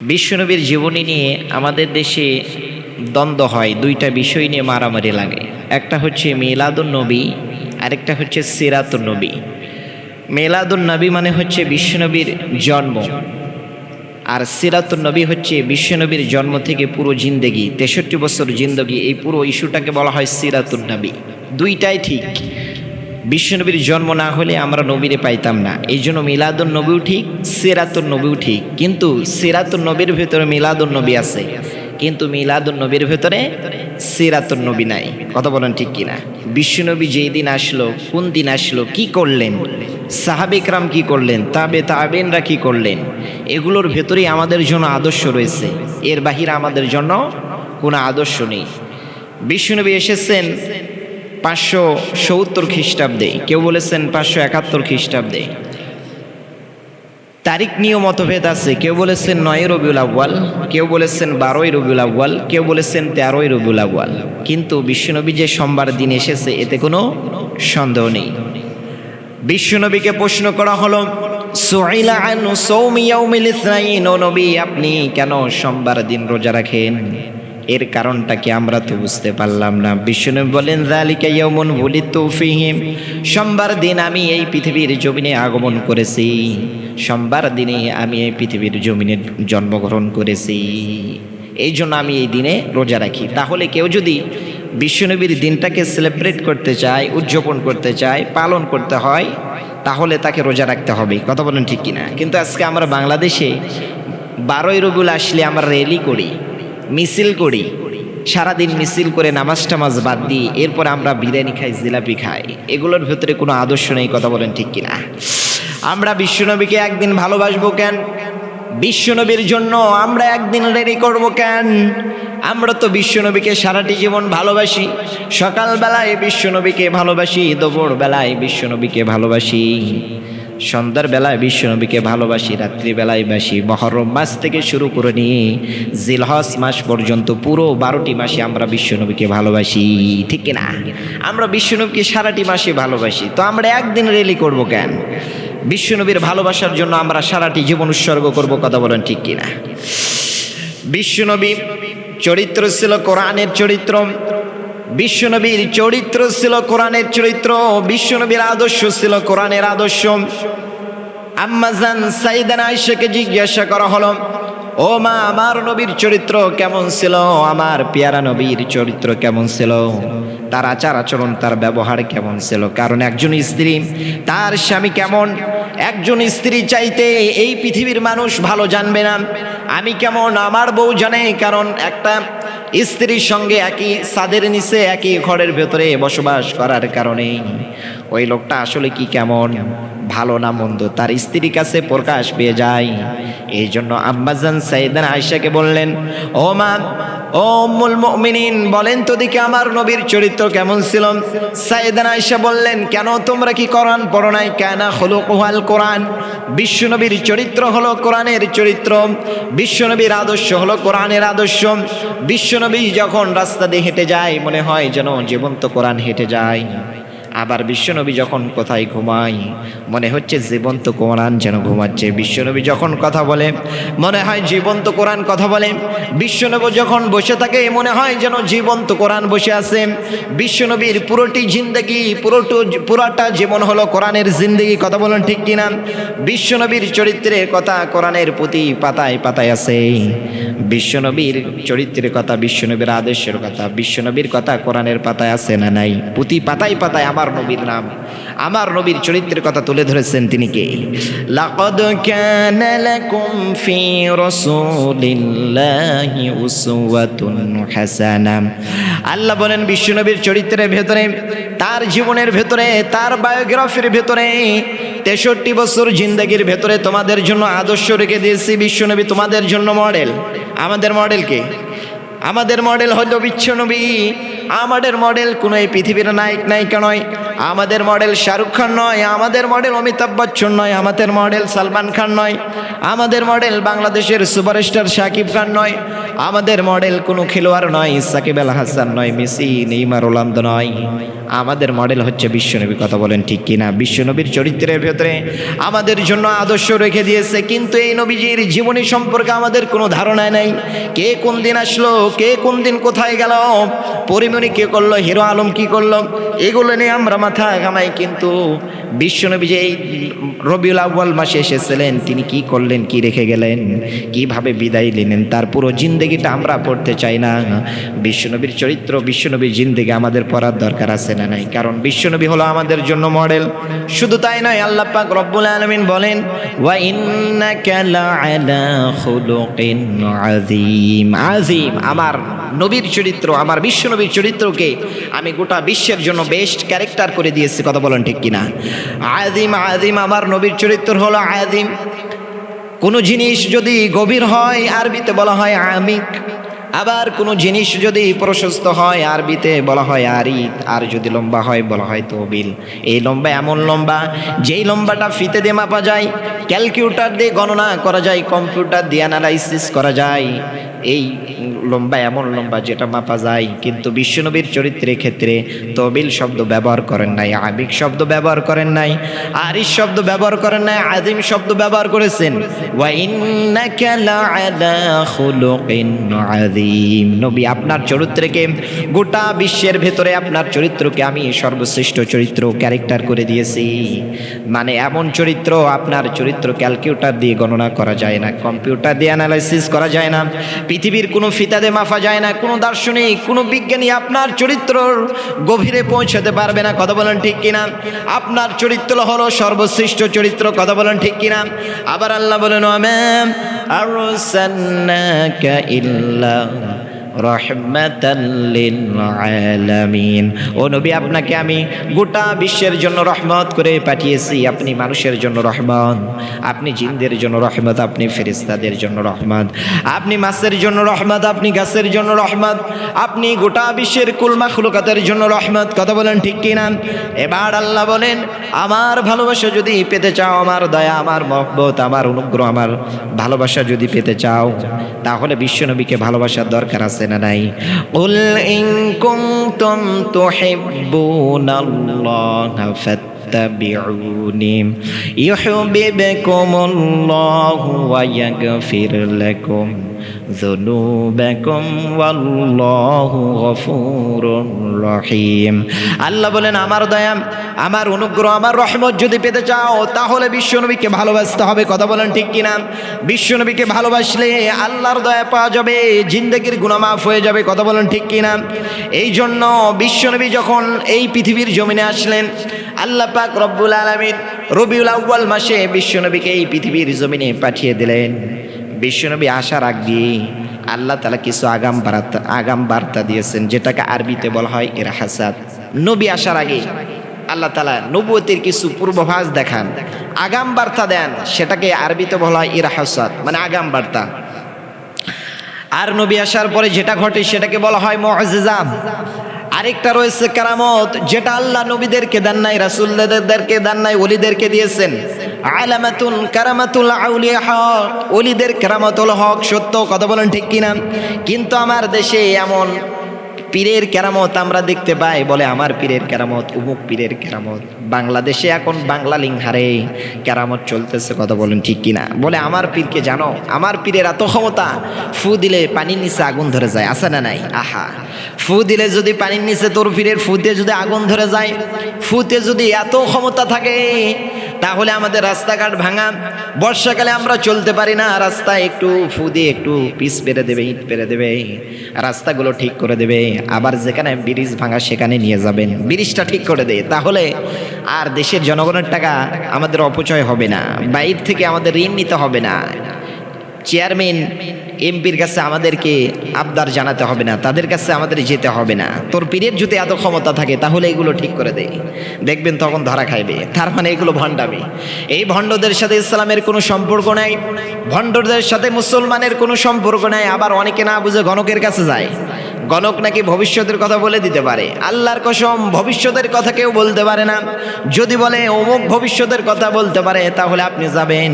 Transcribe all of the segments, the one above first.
বিশ্বনবীর জীবনী নিয়ে আমাদের দেশে দ্বন্দ্ব হয়, দুইটা বিষয় নিয়ে মারামারি লাগে। একটা হচ্ছে মিলাদুন নবী, আরেকটা হচ্ছে সিরাতুন নবী। মিলাদুন নবী মানে হচ্ছে বিশ্বনবীর জন্ম, আর সিরাতুন নবী হচ্ছে বিশ্বনবীর জন্ম থেকে পুরো জিন্দেগি, 63 বছর জিন্দেগি, এই পুরো ইস্যুটাকে বলা হয় সিরাতুন নবী। দুইটাই ঠিক। বিশ্বনবীর জন্ম না হলে আমরা নবীরে পাইতাম না, এই জন্য মিলাদুন নবীও ঠিক, সিরাতুন নবীও ঠিক। কিন্তু সিরাতুন নবীর ভেতরে মিলাদুন নবী আছে, কিন্তু মিলাদুন নবীর ভেতরে সিরাতুন নবী নাই। কথা বলেন ঠিক কিনা? বিশ্বনবী যেই দিন আসলো, কোন দিন আসলো, কি করলেন, সাহাবেকরাম কি করলেন, তাবেইনরা কি করলেন, এগুলোর ভেতরেই আমাদের জন্য আদর্শ রয়েছে। এর বাহিরে আমাদের জন্য কোনো আদর্শ নেই। বিশ্বনবী এসেছেন 570 খ্রিস্টাব্দে, কেউ বলেছেন 571 খ্রিস্টাব্দে। তারিখ নিয়েও মতভেদ আছে, কেউ বলেছেন 9 রবিউল আউয়াল, কেউ বলেছেন 12 রবিউল আউয়াল, কেউ বলেছেন 13 রবিউল আউয়াল। কিন্তু বিশ্বনবী যে সোমবার দিন এসেছে এতে কোনো সন্দেহ নেই। বিশ্বনবীকে প্রশ্ন করা হলো, সুইলা আন সাওমি ইয়াউমিল ইসনাইন, ও নবী আপনি কেন সোমবার দিন রোজা রাখেন? এর কারণটা কি আমরা তো বুঝতে পারলাম না। বিশ্বনবী বলেন, যালিকা ইয়াউমুন বুলিতু ফীহি, সোমবার দিন আমি এই পৃথিবীর জমিনে আগমন করেছি, সোমবার দিনে আমি এই পৃথিবীর জমিনে জন্মগ্রহণ করেছি, এই জন্য আমি এই দিনে রোজা রাখি। তাহলে কেউ যদি বিশ্বনবীর দিনটাকে সেলিব্রেট করতে চায়, উদযাপন করতে চায়, পালন করতে হয়, তাহলে তাকে রোজা রাখতে হবে। কথা বলেন ঠিক কিনা? কিন্তু আজকে আমরা বাংলাদেশে 12 রবিউল আসলে আমরা র্যালি করি, মিছিল করি, সারাদিন মিছিল করে নামাজ টামাজ বাদ দিই, এরপর আমরা বিরিয়ানি খাই, জিলাপি খাই। এগুলোর ভেতরে কোনো আদর্শ নেই। কথা বলেন ঠিক কিনা? আমরা বিশ্বনবীকে একদিন ভালোবাসবো কেন? বিশ্বনবীর জন্য আমরা একদিন রেডি করব কেন? আমরা তো বিশ্বনবীকে সারাটি জীবন ভালোবাসি। সকালবেলায় বিশ্বনবীকে ভালোবাসি, দুপুর বেলায় বিশ্বনবীকে ভালোবাসি, সন্ধ্যার বেলায় বিশ্বনবীকে ভালোবাসি, রাত্রিবেলায় বাসি। মুহররম মাস থেকে শুরু করে নিয়ে জিলহজ মাস পর্যন্ত পুরো 12টি মাসে আমরা বিশ্বনবীকে ভালোবাসি, ঠিক কিনা? আমরা বিশ্বনবীকে সারাটি মাসে ভালোবাসি, তো আমরা একদিন রেলি করব কেন? বিশ্বনবীর ভালোবাসার জন্য আমরা সারাটি জীবন উৎসর্গ করব। কথা বলেন ঠিক কিনা? বিশ্বনবী চরিত্র ছিল কোরআনের চরিত্র, বিশ্বনবীর চরিত্র ছিল কোরআনের চরিত্র, বিশ্বনবীর আদর্শ ছিল কোরআনের আদর্শ। আম্মা জান সাইয়েদানা আয়েশাকে জিজ্ঞাসা করা হলো, ও মা, আমার নবীর চরিত্র কেমন ছিল, আমার পেয়ারা নবীর চরিত্র কেমন ছিল, তার আচার আচরণ, তার ব্যবহার কেমন ছিল? কারণ একজন স্ত্রী তার স্বামী কেমন, একজন স্ত্রী চাইতে এই পৃথিবীর মানুষ ভালো জানবে না আমি কেমন, আমার বউ জানে। কারণ একটা স্ত্রীর সঙ্গে একই ছাদের নিচে একই ঘরের ভেতরে বসবাস করার কারণে ওই লোকটা আসলে কি কেমন, ভালো না মন্দ, তার স্ত্রীর কাছে প্রকাশ পেয়ে যায়। এই জন্য আম্মাজান সাইয়েদানা আয়েশাকে বললেন, ও মা, ও উম্মুল মুমিনিন, বলেন তো দেখি আমার নবীর চরিত্র কেমন ছিল? সাইয়েদানা আয়েশা বললেন, কেন তোমরা কি কোরআন পড়ো নাই? কানা খুলুকুল কোরআন, বিশ্বনবীর চরিত্র হলো কোরআনের চরিত্র, বিশ্বনবীর আদর্শ হলো কোরআনের আদর্শ। বিশ্বনবী যখন রাস্তা দিয়ে হেঁটে যায় মনে হয় যেন জীবন্ত কোরআন হেঁটে যায়, আবার বিশ্বনবী যখন কোথায় ঘুমায় মনে হচ্ছে জীবন্ত কোরআন যেন ঘুমাচ্ছে। বিশ্বনবী যখন কথা বলে মনে হয় জীবন্ত কোরআন কথা বলে। বিশ্বনবী যখন বসে থাকে মনে হয় যেন জীবন্ত কোরআন বসে আছে। বিশ্বনবীর পুরোটি জিন্দেগি, পুরোটা জীবন হলো কোরআনের জিন্দেগি। কথা বলেন ঠিক কিনা? বিশ্বনবীর চরিত্রের কথা কোরআনের প্রতি পাতায় পাতায় আছে। বিশ্বনবীর চরিত্রের কথা, বিশ্বনবীর আদর্শের কথা, বিশ্বনবীর কথা কোরআনের পাতায় আছে না নাই? প্রতি পাতায় পাতায় আমার নবীর নাম, আমার নবীর চরিত্রের কথা তুলে ধরেছেন। তিনি কে? লাকাদ কানা লাকুম ফি রাসূলিল্লাহি উসওয়াতুন হাসানা। আল্লাহ বলেন বিশ্বনবীর চরিত্রের ভেতরে, তার জীবনের ভেতরে, তার বায়োগ্রাফির ভেতরে 63 বছর জিন্দেগির ভেতরে তোমাদের জন্য আদর্শ রেখে দিয়েছি। বিশ্বনবী তোমাদের জন্য মডেল। আমাদের মডেল কে? আমাদের মডেল হলো বিশ্বনবী। আমাদের মডেল কোনো এই পৃথিবীর নায়ক নায়িকা নয়, আমাদের মডেল শাহরুখ খান নয়, আমাদের মডেল অমিতাভ বচ্চন নয়, আমাদের মডেল সালমান খান নয়, আমাদের মডেল বাংলাদেশের সুপারস্টার শাকিব খান নয়, আমাদের মডেল কোনো খেলোয়াড় নয়, সাকিব আল হাসান নয়, মেসি নেইমার রোনালদো নয়। আমাদের মডেল হচ্ছে বিশ্বনবী। কথা বলেন ঠিক কিনা? বিশ্বনবীর চরিত্রের ভেতরে আমাদের জন্য আদর্শ রেখে দিয়েছে, কিন্তু এই নবীজির জীবনী সম্পর্কে আমাদের কোনো ধারণা নেই। কে কোন দিন আসলো, কে কোন দিন কোথায় গেল, পরিমণি কে করলো, হিরো আলম কি করলো, এগুলো নিয়ে আমরা মাথা ঘামাই। কিন্তু বিশ্বনবী যে এই রবিউল আউয়াল মাসে এসেছিলেন, তিনি কি করলেন, কি রেখে গেলেন, কিভাবে বিদায় নিলেন, তার পুরো জিন্দেগিটা আমরা পড়তে চাই না। বিশ্বনবীর চরিত্র, বিশ্বনবীর জিন্দেগি আমাদের পড়ার দরকার আছে না নাই? কারণ বিশ্বনবী হলো আমাদের জন্য মডেল। শুধু তাই নয়, আল্লাহ পাক রব্বুল আলামিন বলেন, ওয়া ইন্নাকা লাআলা খুলুকিন আযীম। আযীম, আমার নবীর চরিত্র, আমার বিশ্বনবীর চরিত্রকে আমি গোটা বিশ্বের জন্য বেস্ট ক্যারেক্টার করে দিয়েছি। কথা বলেন ঠিক কিনা? আযীম, আযীম, আমার নবীর চরিত্র হলো আযীম। কোনো জিনিস যদি গভীর হয় আরবিতে বলা হয় আমিক, আবার কোনো জিনিস যদি প্রশস্ত হয় আরবিতে বলা হয় আরিদ, আর যদি লম্বা হয় বলা হয় তবিল। এই লম্বা এমন লম্বা যেই লম্বাটা ফিতে দিয়ে মাপা যায়, ক্যালকুলেটর দিয়ে গণনা করা যায়, কম্পিউটার দিয়ে অ্যানালাইসিস করা যায়। এই লম্বা এমন লম্বা যেটা মাপা যায়। কিন্তু বিশ্বনবীর চরিত্রের ক্ষেত্রে তবিল শব্দ ব্যবহার করেন নাই, আবিক শব্দ ব্যবহার করেন নাই, আরিশ শব্দ ব্যবহার করেন নাই, আযীম শব্দ ব্যবহার করেছেন। ওয়া ইন্নাকা লাআলা খুলুকিন আযীম। নবী, আপনার চরিত্রকে গোটা বিশ্বের ভেতরে আপনার চরিত্রকে আমি সর্বশ্রেষ্ঠ চরিত্র ক্যারেক্টার করে দিয়েছি। মানে এমন চরিত্র, আপনার চরিত্র ক্যালকুলেটর দিয়ে গণনা করা যায় না, কম্পিউটার দিয়ে অ্যানালাইসিস করা যায় না, পৃথিবীর কোনো ফিতাতে মাফা যায় না, কোনো দার্শনিক, কোনো বিজ্ঞানী আপনার চরিত্রর গভীরে পৌঁছাতে পারবে না। কথা বলেন ঠিক কিনা? আপনার চরিত্র হলো সর্বশ্রেষ্ঠ চরিত্র। কথা বলেন ঠিক কিনা? আবার আল্লাহ বলেন, ওয়ামা আরসালনাকা ইল্লা রহমাতাল লিল আলামিন। ও নবী, আপনাকে আমি গোটা বিশ্বের জন্য রহমত করে পাঠিয়েছি। আপনি মানুষের জন্য রহমত, আপনি জিনদের জন্য রহমত, আপনি ফেরেশতাদের জন্য রহমত, আপনি মাছের জন্য রহমত, আপনি গাছের জন্য রহমত, আপনি গোটা বিশ্বের কুল মাখলুকাতের জন্য রহমত। কথা বলেন ঠিক কিনা? এবার আল্লাহ বলেন, আমার ভালোবাসা যদি পেতে চাও, আমার দয়া, আমার মহব্বত, আমার অনুগ্রহ, আমার ভালোবাসা যদি পেতে চাও, তাহলে বিশ্বনবীকে ভালোবাসার দরকার আছে না নাই? কুল ইন কুনতুম তুহিব্বুনাল্লাহা ফাত্তাবিউনি ইউহিব্বুকুমুল্লাহু ওয়া ইয়াগফির লাকুম যুনুবাকুম ওয়াল্লাহু গফুরুর রহিম। আল্লাহ বলেন, আমার দয়া, আমার অনুগ্রহ, আমার রহমত যদি পেতে চাও, তাহলে বিশ্বনবীকে ভালোবাসতে হবে। কথা বলেন ঠিক কিনা? বিশ্বনবীকে ভালোবাসলে আল্লাহর দয়া পাওয়া যাবে, জিন্দেগির গুনাহ মাফ হয়ে যাবে। কথা বলেন ঠিক কিনা? এই জন্য বিশ্বনবী যখন এই পৃথিবীর জমিনে আসলেন, আল্লাহ পাক রব্বুল আলামিন রবিউল আউয়াল মাসে বিশ্বনবীকে এই পৃথিবীর জমিনে পাঠিয়ে দিলেন। বিশ্বনবী আসার আগ দিয়ে আল্লাহ তাআলা কিছু আগাম বার্তা দিয়েছেন, যেটাকে আরবিতে বলা হয় ইরহাসাত। নবী আসার আগে আল্লাহ তাআলা নবুয়তের কিছু পূর্বাভাস দেখান, আগাম বার্তা দেন, সেটাকে আরবিতে বলা হয় ইরহাসাত, মানে আগাম বার্তা। আর নবী আসার পরে যেটা ঘটে সেটাকে বলা হয় মুআজিজা। আরেকটা রয়েছে কারামত, যেটা আল্লাহ নবীদেরকে দেন নাই, রাসূলদেরকে দেন নাই, ওলিদেরকে দিয়েছেন। আলামাতুন কারামাতুল আউলিয়া হক, ওলিদের কারামত হলো হক, সত্য। কথা বলেন ঠিক কিনা? কিন্তু আমার দেশে এমন পীরের কেরামত আমরা দেখতে পাই, বলে আমার পীরের কেরামত, অমুক পীরের কেরামত। বাংলাদেশে এখন বাংলা লিঙ্গারে কেরামত চলতেছে। কথা বলেন ঠিক কিনা? বলে আমার পীরকে জানো, আমার পীরের এত ক্ষমতা, ফু দিলে পানির নিচে আগুন ধরে যায়। আছে না নাই? আহা, ফু দিলে যদি পানির নিচে, তোর পীরের ফুতে যদি আগুন ধরে যায়, ফুতে যদি এত ক্ষমতা থাকে, তাহলে আমাদের রাস্তাঘাট ভাঙা, বর্ষাকালে আমরা চলতে পারি না, রাস্তায় একটু ফু দিয়ে একটু পিচ পেরে দেবে, ইট পেরে দেবে, রাস্তাগুলো ঠিক করে দেবে। আবার যেখানে ব্রিজ ভাঙা সেখানে নিয়ে যাবেন, ব্রিজটা ঠিক করে দেয়। তাহলে আর দেশের জনগণের টাকা আমাদের অপচয় হবে না, বাইরে থেকে আমাদের ঋণ নিতে হবে না, চেয়ারম্যান এমপির কাছে আমাদেরকে আবদার জানাতে হবে না, তাদের কাছে আমাদের যেতে হবে না। তোর পীরের যদি এত ক্ষমতা থাকে, তাহলে এগুলো ঠিক করে দেয়, দেখবেন তখন ধরা খাইবে। তার মানে এগুলো ভণ্ডামি। এই ভণ্ডদের সাথে ইসলামের কোনো সম্পর্ক নাই, ভণ্ডদের সাথে মুসলমানের কোনো সম্পর্ক নাই। আবার অনেকে না বুঝে গণকের কাছে যায়, গণক নাকি ভবিষ্যতের কথা বলে দিতে পারে। আল্লাহর কসম, ভবিষ্যতের কথা কেউ বলতে পারে না। যদি বলে অমুক ভবিষ্যতের কথা বলতে পারে, তাহলে আপনি যাবেন,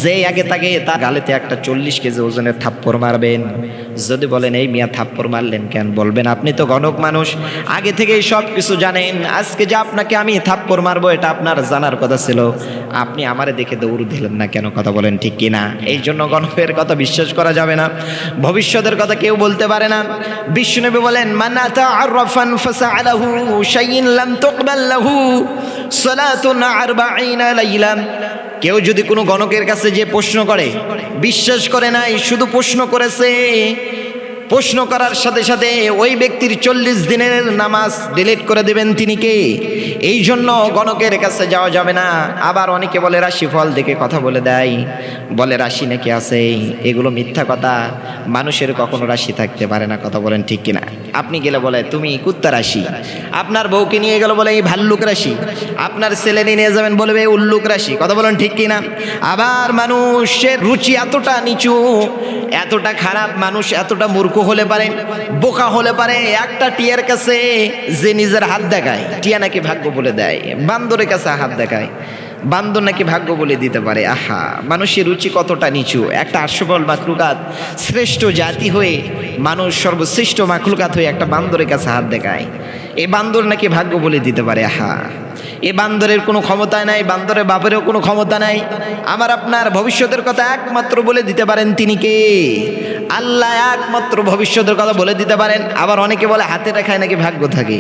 যে আগে তাকে তার গালেতে একটা 40 কেজি ওজনের থাপ্পড় মারবেন। যদি বলেন এই মিয়া থাপ্পড় মারলেন কেন, বলবেন আপনি তো গণক মানুষ, আগে থেকেই সব কিছু জানেন, আজকে যে আপনাকে আমি থাপ্পড় মারবো এটা আপনার জানার কথা ছিল, আপনি আমারে দেখে দৌড় দিলেন না কেন? কথা বলেন ঠিক কিনা? এই জন্য গণকের কথা বিশ্বাস করা যাবে না, ভবিষ্যতের কথা কেউ বলতে পারে না। বিশ্বনবী বলেন, মান আতাআররাফান ফাসআলাহু শাইইন লাম তুকবাল লাহু সালাতুন 40 লাইলা। কেউ যদি কোনো গণকের কাছে যে প্রশ্ন করে, বিশ্বাস করে নাই, শুধু প্রশ্ন করেছে, প্রশ্ন করার সাথে সাথে ওই ব্যক্তির 40 দিনের নামাজ ডিলিট করে দেবেন তিনি কে? এই জন্য গণকের কাছে যাওয়া যাবে না। আবার অনেকে বলে রাশিফল দেখে কথা বলে দেয়, বলে রাশি নাকি আছে, এগুলো মিথ্যা কথা। মানুষের কখনো রাশি থাকতে পারে না, কথা বলেন ঠিক কিনা? আপনি গেলে বলে তুমি কুত্তা রাশি, আপনার বউকে নিয়ে গেলে বলে এই ভাল্লুক রাশি, আপনার ছেলে নিয়ে যাবেন বলবে এই উল্লুক রাশি, কথা বলেন ঠিক কিনা? আবার মানুষের রুচি এতটা নিচু, এতটা খারাপ, মানুষ এতটা মূর্খ হলে পারে, বোকা হলে পারে, একটা টিয়ার কাছে যে নিজের হাত দেখায়, টিয়া নাকি ভাগ্য বলে দেয়, বান্দরের কাছে হাত দেখায়, বান্দর নাকি ভাগ্য বলে দিতে পারে। আহা, মানুষের রুচি কতটা নিচু! একটা আর্শবল মাখলুকাত, শ্রেষ্ঠ জাতি হয়ে মানুষ সর্বশ্রেষ্ঠ মাখলুকাত হয়ে একটা বান্দরের কাছে হাত দেখায়, এই বান্দর নাকি ভাগ্য বলে দিতে পারে। আহা, এ বান্দরের কোনো ক্ষমতা নাই, বান্দরের বাপেরও কোনো ক্ষমতা নাই। আমার আপনার ভবিষ্যতের কথা একমাত্র বলে দিতে পারেন তিনি কে? আল্লাহ একমাত্র ভবিষ্যতের কথা বলে দিতে পারেন। আবার অনেকে বলে হাতে দেখায় নাকি ভাগ্য থাকে,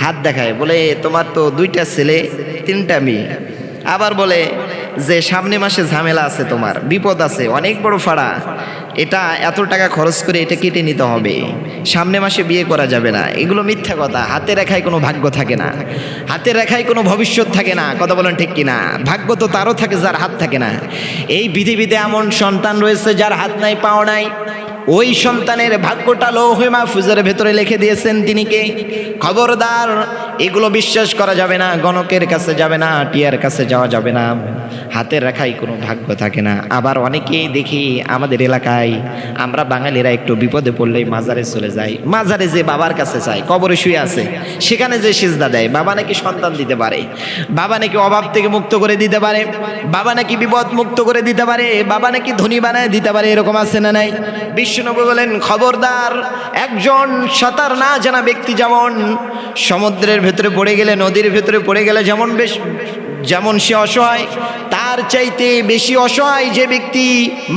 হাত দেখায়, বলে তোমার তো 2টা ছেলে 3টা মেয়ে। আবার বলে যে সামনে মাসে ঝামেলা আছে, তোমার বিপদ আছে, অনেক বড় ফাড়া, এটা এত টাকা খরচ করে এটা কেটে নিতে হবে, সামনে মাসে বিয়ে করা যাবে না। এগুলো মিথ্যা কথা। হাতে রেখায় কোনো ভাগ্য থাকে না, হাতে রেখায় কোনো ভবিষ্যৎ থাকে না, কথা বলেন ঠিক কিনা? ভাগ্য তো তারও থাকে যার হাত থাকে না। এই পৃথিবীতে এমন সন্তান রয়েছে যার হাত নাই, পাও নাই, ওই সন্তানের ভাগ্যটা লৌহে মাহফুজের ভেতরে লিখে দিয়েছেন তিনি কে? খবরদার, এগুলো বিশ্বাস করা যাবে না, গণকের কাছে যাবে না, টিয়ার কাছে যাওয়া যাবে না, হাতের রেখায় কোনো ভাগ্য থাকে না। আবার অনেকেই দেখি আমাদের এলাকায়, আমরা বাঙালিরা একটু বিপদে পড়লেই মাজারে চলে যাই, মাজারে যে বাবার কাছে চাই, কবরে শুয়ে আছে, সেখানে যে সিজদা দেয়, বাবা নাকি সন্তান দিতে পারে, বাবা নাকি অভাব থেকে মুক্ত করে দিতে পারে, বাবা নাকি বিপদ মুক্ত করে দিতে পারে, বাবা নাকি ধনী বানায় দিতে পারে, এরকম আছে না নাই? বিশ্বনবী বলেন, খবরদার, একজন সাঁতার না জানা ব্যক্তি যেমন সমুদ্রের ভেতরে পড়ে গেলে, নদীর ভেতরে পড়ে গেলে যেমন সে অসহায়, তার চাইতে বেশি অসহায় যে ব্যক্তি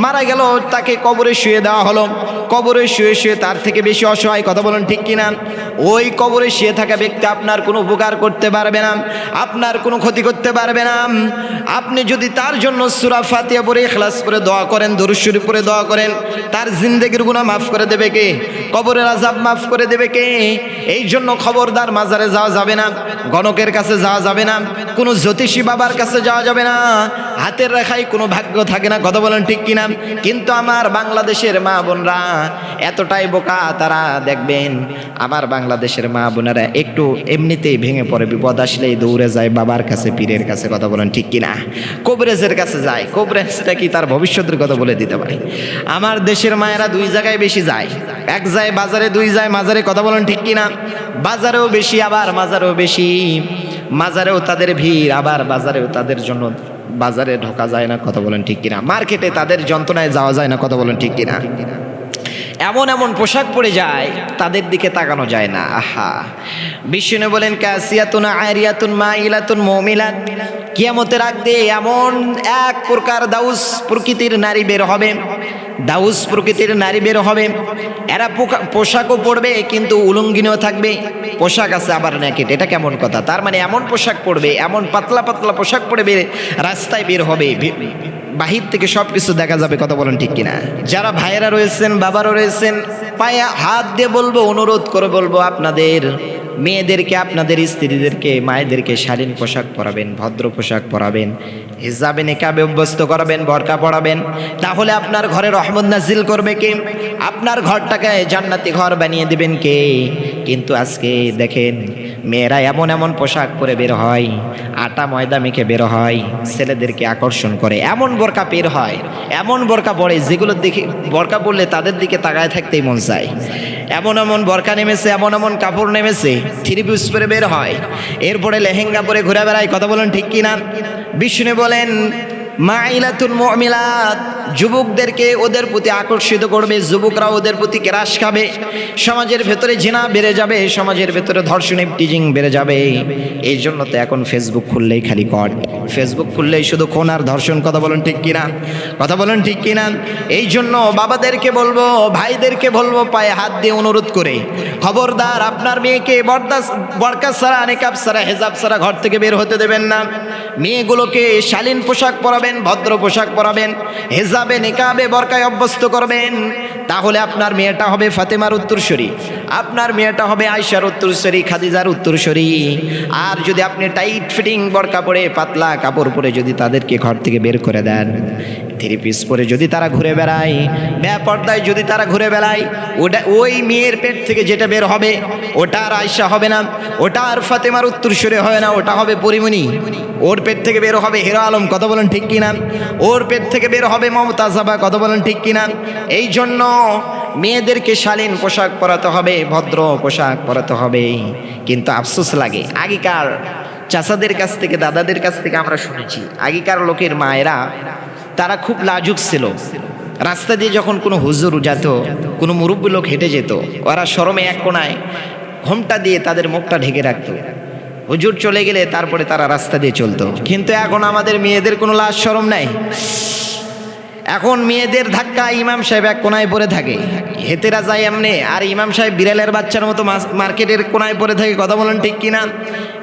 মারা গেল, তাকে কবরে শুয়ে দেওয়া হলো, কবরে শুয়ে শুয়ে তার থেকে বেশি অসহায়, কথা বলেন ঠিক কিনা? ওই কবরে শুয়ে থাকা ব্যক্তি আপনার কোনো উপকার করতে পারবে না, আপনার কোনো ক্ষতি করতে পারবে না। আপনি যদি তার জন্য সূরা ফাতিহা পড়ে ইখলাস করে দোয়া করেন, দরুদ শরীফ পড়ে দোয়া করেন, তার জিন্দেগির গুনাহ মাফ করে দেবে কে? কবরের আযাব মাফ করে দেবে কে? এই জন্য খবরদার, মাজারে যাওয়া যাবে না, গণকের কাছে যাওয়া যাবে না, কোনো জ্যোতিষী বাবার কাছে যাওয়া যাবে না, হাতের রেখায় কোনো ভাগ্য থাকে না, কথা বলেন ঠিক কিনা? কিন্তু আমার বাংলাদেশের মা বোনরা এতটাই বোকা, তারা দেখবেন আমার বাংলাদেশের মা বোনেরা একটু এমনিতেই ভেঙে পড়ে, বিপদ আসলেই দৌড়ে যায় বাবার কাছে, পীরের কাছে, কথা বলেন ঠিক কিনা? কবরেজের কাছে যায়, কবরেজটা কি তার ভবিষ্যতের কথা বলে দিতে পারে? আমার দেশের মায়েরা 2 জায়গায় বেশি যায়, এক যায় বাজারে, 2 যায় মাজারে, কথা বলেন ঠিক কিনা? বাজারেও বেশি, আবার মাজারেও বেশি, মাজারেও তাদের ভিড়, আবার বাজারেও তাদের জন্য বাজারে ঢোকা যায় না, কথা বলেন ঠিক কিনা? মার্কেটে তাদের যন্ত্রণায় যাওয়া যায় না, কথা বলেন ঠিক কিনা? এমন এমন পোশাক পরে যায়, তাদের দিকে তাকানো যায় না। আহা, বিষ্ণু বলেন, কাসিয়াতুন আরিয়াতুন মাইলাতুন মুমিলাত, কিয়ামতের আগে এমন এক প্রকার দাউস প্রকৃতির নারী বের হবে, দাউস প্রকৃতির নারী বের হবে, এরা পোশাকও পরবে কিন্তু উলঙ্গিনীও থাকবে, পোশাক আছে আবার নেকেট। এটা কেমন কথা? তার মানে এমন পোশাক পরবে, এমন পাতলা পাতলা পোশাক পরে রাস্তায় বের হবে, বাহির থেকে সব কিছু দেখা যাবে, কথা বলেন ঠিক কিনা? যারা ভাইয়েরা রয়েছেন, বাবারা রয়েছেন, পায়ে হাত দিয়ে বলবো, অনুরোধ করে বলবো, আপনাদের মেয়েদেরকে, আপনাদের স্ত্রীদেরকে, মায়েদেরকে শালীন পোশাক পরাবেন, ভদ্র পোশাক পরাবেন, হিজাবে নিকাবে অভ্যস্ত করাবেন, বরকা পরাবেন, তাহলে আপনার ঘরে রহমত নাজিল করবে কে? আপনার ঘরটাকে জান্নাতি ঘর বানিয়ে দিবেন কে? কিন্তু আজকে দেখেন, মেয়েরা এমন এমন পোশাক পরে বের হয়, আটা ময়দা মেখে বের হয়, ছেলেদেরকে আকর্ষণ করে, এমন বোরকা বের হয়, এমন বোরকা পরে যেগুলো দেখে, বোরকা পরলে তাদের দিকে তাকায় থাকতেই মন চায়। এমন এমন বরকা নেমেছে, এমন এমন কাপড় নেমেছে, থ্রি পিস পরে বের হয়, এরপরে লেহেঙ্গা পরে ঘুরে বেড়ায়। কথা বলেন ঠিক কিনা? বিষ্ণু বলেন মাইলাতুল মুমিলাত, যুবকদেরকে ওদের প্রতি আকর্ষিত করবে, যুবকরা ওদের প্রতি ক্রাশ খাবে, সমাজের ভেতরে জিনা বেড়ে যাবে, সমাজের ভেতরে ধর্ষণ টিজিং বেড়ে যাবে। এই জন্য তো এখন ফেসবুক খুললেই খালি কট, ফেসবুক খুললেই শুধু খুন আর ধর্ষণ। কথা বলেন ঠিক কিনা? কথা বলেন ঠিক কিনা? এই জন্য বাবাদেরকে বলবো, ভাইদেরকে বলবো, পায়ে হাত দিয়ে অনুরোধ করে, খবরদার আপনার মেয়েকে বরকা ছাড়া, নিকাব ছাড়া, হেজাব ছাড়া ঘর থেকে বের হতে দেবেন না। মেয়েগুলোকে শালীন পোশাক পরাবেন, ভদ্র পোশাক পরাবেন, হেজাবে, নিকাবে, বরকায় অভ্যস্ত করবেন। তাহলে আপনার মেয়েটা হবে ফাতেমার উত্তরসূরি, আপনার মেয়েটা হবে আয়েশার উত্তরসূরি, খাদিজার উত্তরসূরি। আর যদি আপনি টাইট ফিটিং বরকা পরে, পাতলা কাপড় পরে যদি তাদেরকে ঘর থেকে বের করে দেন, থ্রি পিস পরে যদি তারা ঘুরে বেড়ায়, বেপর্দায় যদি তারা ঘুরে বেড়ায়, ওটা ওই মেয়ের পেট থেকে যেটা বের হবে ওটা আর আয়েশা হবে না, ওটা আর ফাতেমার উত্তরসূরি হবে না, ওটা হবে পরিমণি। ওর পেট থেকে বের হবে হিরো আলম। কথা বলেন ঠিক কিনা? ওর পেট থেকে বের হবে মমতাজাবা। কথা বলেন ঠিক কিনা? এই জন্য মেয়েদেরকে শালীন পোশাক পরাতে হবে, ভদ্র পোশাক পরাতে হবে। কিন্তু আফসোস লাগে, আগেকার চাচাদের কাছ থেকে, দাদাদের কাছ থেকে আমরা শুনেছি, আগেকার লোকের মায়েরা তারা খুব লাজুক ছিল। রাস্তা দিয়ে যখন কোনো হুজুর যেত, কোনো মুরব্বী লোক হেঁটে যেত, ওরা শরমে এক কোনায় ঘোমটা দিয়ে তাদের মুখটা ঢেকে রাখতো। হুজুর চলে গেলে তারপরে তারা রাস্তা দিয়ে চলতো। কিন্তু এখন আমাদের মেয়েদের কোনো লাজ শরম নাই। এখন মেয়েদের ধাক্কা ইমাম সাহেব এক কোনায় পড়ে থাকে, হেতেরা যায় এমনি, আর ইমাম সাহেব বিড়ালের বাচ্চার মতো মার্কেটের কোনায় পড়ে থাকে। কথা বলেন ঠিক কিনা?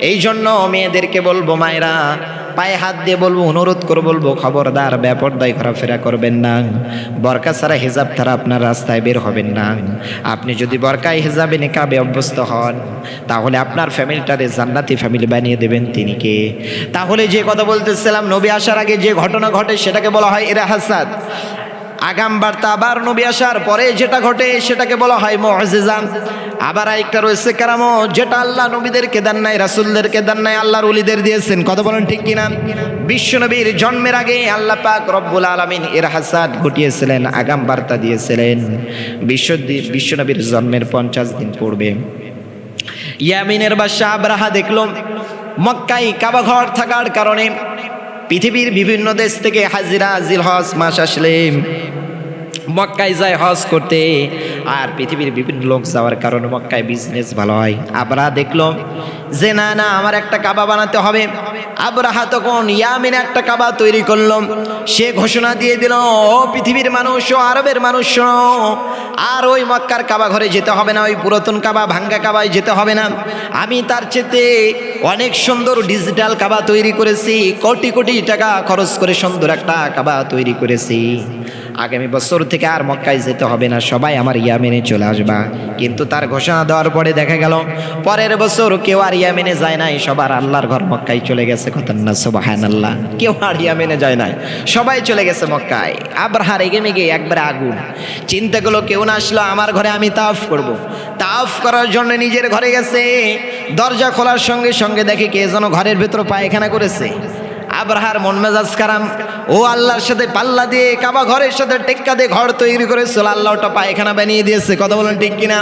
এই জন্য মেয়েদেরকে বলবো, মায়েরা পায়ে হাত দিয়ে বলবো, অনুরোধ করে বলবো, খবরদার বেপরদায় ঘোরাফেরা করবেন না, বরকা ছাড়া হেজাব ছাড়া আপনার রাস্তায় বের হবেন না। আপনি যদি বরকায় হেজাবে নিকাবে অভ্যস্ত হন, তাহলে আপনার ফ্যামিলিটারে জান্নাতি ফ্যামিলি বানিয়ে দেবেন তিনি কে? তাহলে যে কথা বলতেছিলাম, নবী আসার আগে যে ঘটনা ঘটে সেটাকে বলা হয় ইরা হাসাদ। আগাম বার্তা, আবার নবী আসার পরে যেটা ঘটে সেটাকে বলা হয় মুআজিজা। আবার আরেকটা রয়েছে কেরামত, যেটা আল্লাহ নবীদেরকে দেন নাই, রাসূলদেরকে দেন নাই, আল্লাহর ওলিদের দিয়েছেন। কথা বলেন ঠিক কিনা? বিশ্বনবীর জন্মের আগে আল্লাহ পাক রব্বুল আলামিন এর হাসাদ ঘটিয়েছিলেন, আগাম বার্তা দিয়েছিলেন। বিশ্বনবীর জন্মের 50 দিন পূর্বে ইয়ামিনের বাদশা আবরাহা দেখল মক্কায় কাবা ঘর থাকার কারণে পৃথিবীর বিভিন্ন দেশ থেকে হাজিরা জিলহজ মাস আসলে মক্কায় যায় হজ করতে, আর পৃথিবীর বিভিন্ন লোক যাওয়ার কারণে মক্কায় বিজনেস ভালো হয়। আবরাহা দেখলো যে না না, আমার একটা কাবা বানাতে হবে। আবরাহা তখন ইয়ামিনে একটা কাবা তৈরি করলো। সে ঘোষণা দিয়ে দিল, ও পৃথিবীর মানুষ, ও আরবের মানুষ, আর ওই মক্কার কাবা ঘরে যেতে হবে না, ওই পুরাতন কাবা, ভাঙ্গা কাবায় যেতে হবে না। আমি তার চেতে অনেক সুন্দর ডিজিটাল কাবা তৈরি করেছি, কোটি কোটি টাকা খরচ করে সুন্দর একটা কাবা তৈরি করেছি। আগামী বছর থেকে আর মক্কায় যেতে হবে না, সবাই আমার ইয়ামেনে চলে আসবা। কিন্তু তার ঘোষণা দেওয়ার পরে দেখা গেল পরের বছর কেউ আর ইয়ামেনে যায় নাই, সবার আল্লাহর ঘর মক্কায় চলে গেছে। কথা না সুবহানাল্লাহ, কেউ আর ইয়ামেনে যায় নাই, সবাই চলে গেছে মক্কায়। আবরাহা রেগে মেগে একবারে আগুন, চিন্তা করলো কেউ না আসলো আমার ঘরে, আমি তাওয়াফ করব। তাওয়াফ করার জন্য নিজের ঘরে গেছে, দরজা খোলার সঙ্গে সঙ্গে দেখে কে যেন ঘরের ভেতর পায়খানা করেছে। আবরাহার মন মেজাজ খারাপ, ও আল্লাহর সাথে পাল্লা দিয়ে কাবা ঘরের সাথে টেক্কা দিয়ে ঘর তৈরি করেছিল, আল্লাহ ওটা পায়খানা বানিয়ে দিয়েছে। কথা বলেন ঠিক কিনা?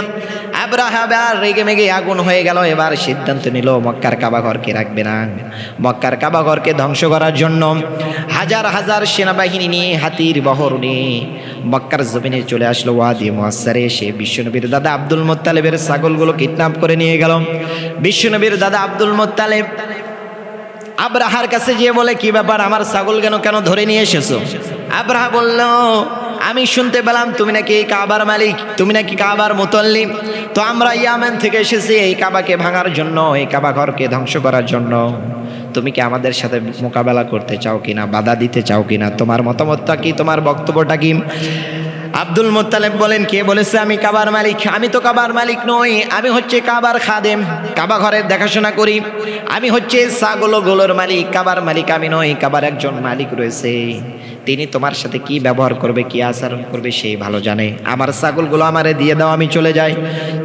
আবরাহা আর রেগে মেগে আগুন হয়ে গেল। এবার সিদ্ধান্ত নিল মক্কার কাবা ঘরকে রাখবে না। মক্কার কাবা ঘরকে ধ্বংস করার জন্য হাজার হাজার সেনাবাহিনী নিয়ে, হাতির বহর নিয়ে মক্কার জমিনে চলে আসলো। ওয়াদি মুআসসারে এসে বিশ্বনবীর দাদা আব্দুল মুত্তালিবের ছাগলগুলো কিডন্যাপ করে নিয়ে গেল। বিশ্বনবীর দাদা আব্দুল মুত্তালিব আবরাহার কাছে গিয়ে বলে, কি ব্যাপার, আমার ছাগল কেন ধরে নিয়ে এসেছো? আবরাহা বলল, আমি শুনতে পেলাম তুমি নাকি এই কাবার মালিক, তুমি নাকি কাবার মুতাল্লিম। তো আমরা ইয়ামেন থেকে এসেছি এই কাবাকে ভাঙার জন্য, এই কাবা ঘরকে ধ্বংস করার জন্য। তুমি কি আমাদের সাথে মোকাবেলা করতে চাও কিনা, বাধা দিতে চাও কিনা? তোমার মতামতটা কি, তোমার বক্তব্যটা কি? আব্দুল মুত্তালিব বলেন, কে বলেছে আমি কাবার মালিক? আমি তো কাবার মালিক নই, আমি হচ্ছে কাবার খাদেম, কাবা ঘরের দেখাশোনা করি। আমি হচ্ছে ছাগলগুলোর মালিক, কাবার মালিক আমি নই। কাবার একজন মালিক রয়েছে, তিনি তোমার সাথে কি ব্যবহার করবে, কি আচরণ করবে সেই ভালো জানে। আমার ছাগলগুলো আমারে দিয়ে দাও, আমি চলে যাই,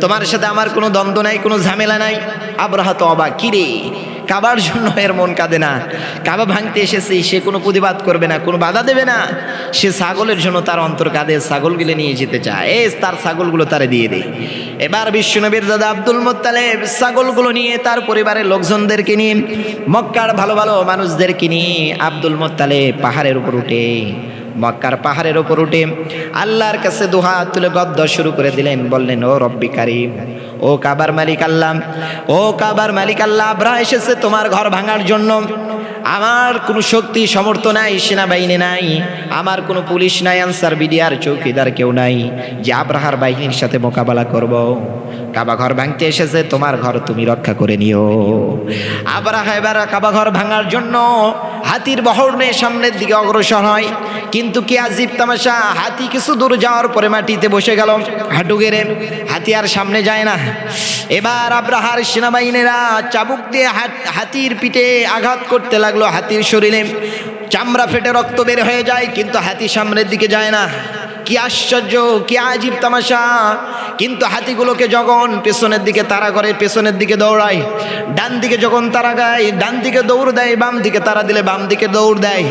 তোমার সাথে আমার কোনো দ্বন্দ্ব নাই, কোনো ঝামেলা নাই। আবরাহা তো অবাক, কি রে, কাবার জন্য এর মন কাঁদে না, কাবা ভাঙতে এসেছে, সে কোনো প্রতিবাদ করবে না, কোনো বাধা দেবে না। সে ছাগলের জন্য তার অন্তর কাঁদে, ছাগলগুলো নিয়ে যেতে চায়, তার ছাগলগুলো তারে দিয়ে দেয়। এবার বিশ্বনবীর দাদা আব্দুল মুত্তালিব ছাগলগুলো নিয়ে তার পরিবারের লোকজনদেরকে নিয়ে মক্কার ভালো ভালো মানুষদেরকে নিয়ে আব্দুল মুত্তালিব পাহাড়ের উপর উঠে মক্কার পাহাড়ের উপর উঠে আল্লাহর কাছে দুহাত তুলে গদ্দ শুরু করে দিলেন। বললেন, ও রব্বি কারিম, ও কাবার মালিক আল্লাহ, ও কাবার মালিক আল্লাহ, আবরাহা এসেছে তোমার ঘর ভাঙার জন্য। আমার কোনো শক্তি সমর্থ নাই, সেনাবাহিনী নাই, আমার কোনো পুলিশ নাই, আনসার বিডিআর চৌকিদার কেউ নাই যে আবরাহার বাহিনীর সাথে মোকাবেলা করব। কাবা ঘর ভাঙতে এসেছে, তোমার ঘর তুমি রক্ষা করে নিও। আবরাহা এবার কাবা ঘর ভাঙার জন্য হাতির বহর নিয়ে সামনের দিকে অগ্রসর হয়। কিন্তু কি আজীব তামাশা, হাতি কিছু দূর যাওয়ার পরে মাটিতে বসে গেল হাঁটু গেড়ে, হাতি আর সামনে যায় না। এবার আবরাহার সেনাবাহিনীরা চাবুক দিয়ে হাতির পিঠে আঘাত করতে লাগলো, হাতির শরীরে চামড়া ফেটে রক্ত বের হয়ে যায়, কিন্তু হাতি সামনের দিকে যায় না। কি আশ্চর্য, কি আজীব তামাশা! কিন্তু হাতিগুলোকে যখন পেছনের দিকে তাড়া করে, পেছনের দিকে দৌড়ায়, ডান দিকে যখন তাড়া গায় ডান দিকে দৌড় দেয়, বাম দিকে তাড়া দিলে বাম দিকে দৌড় দেয়,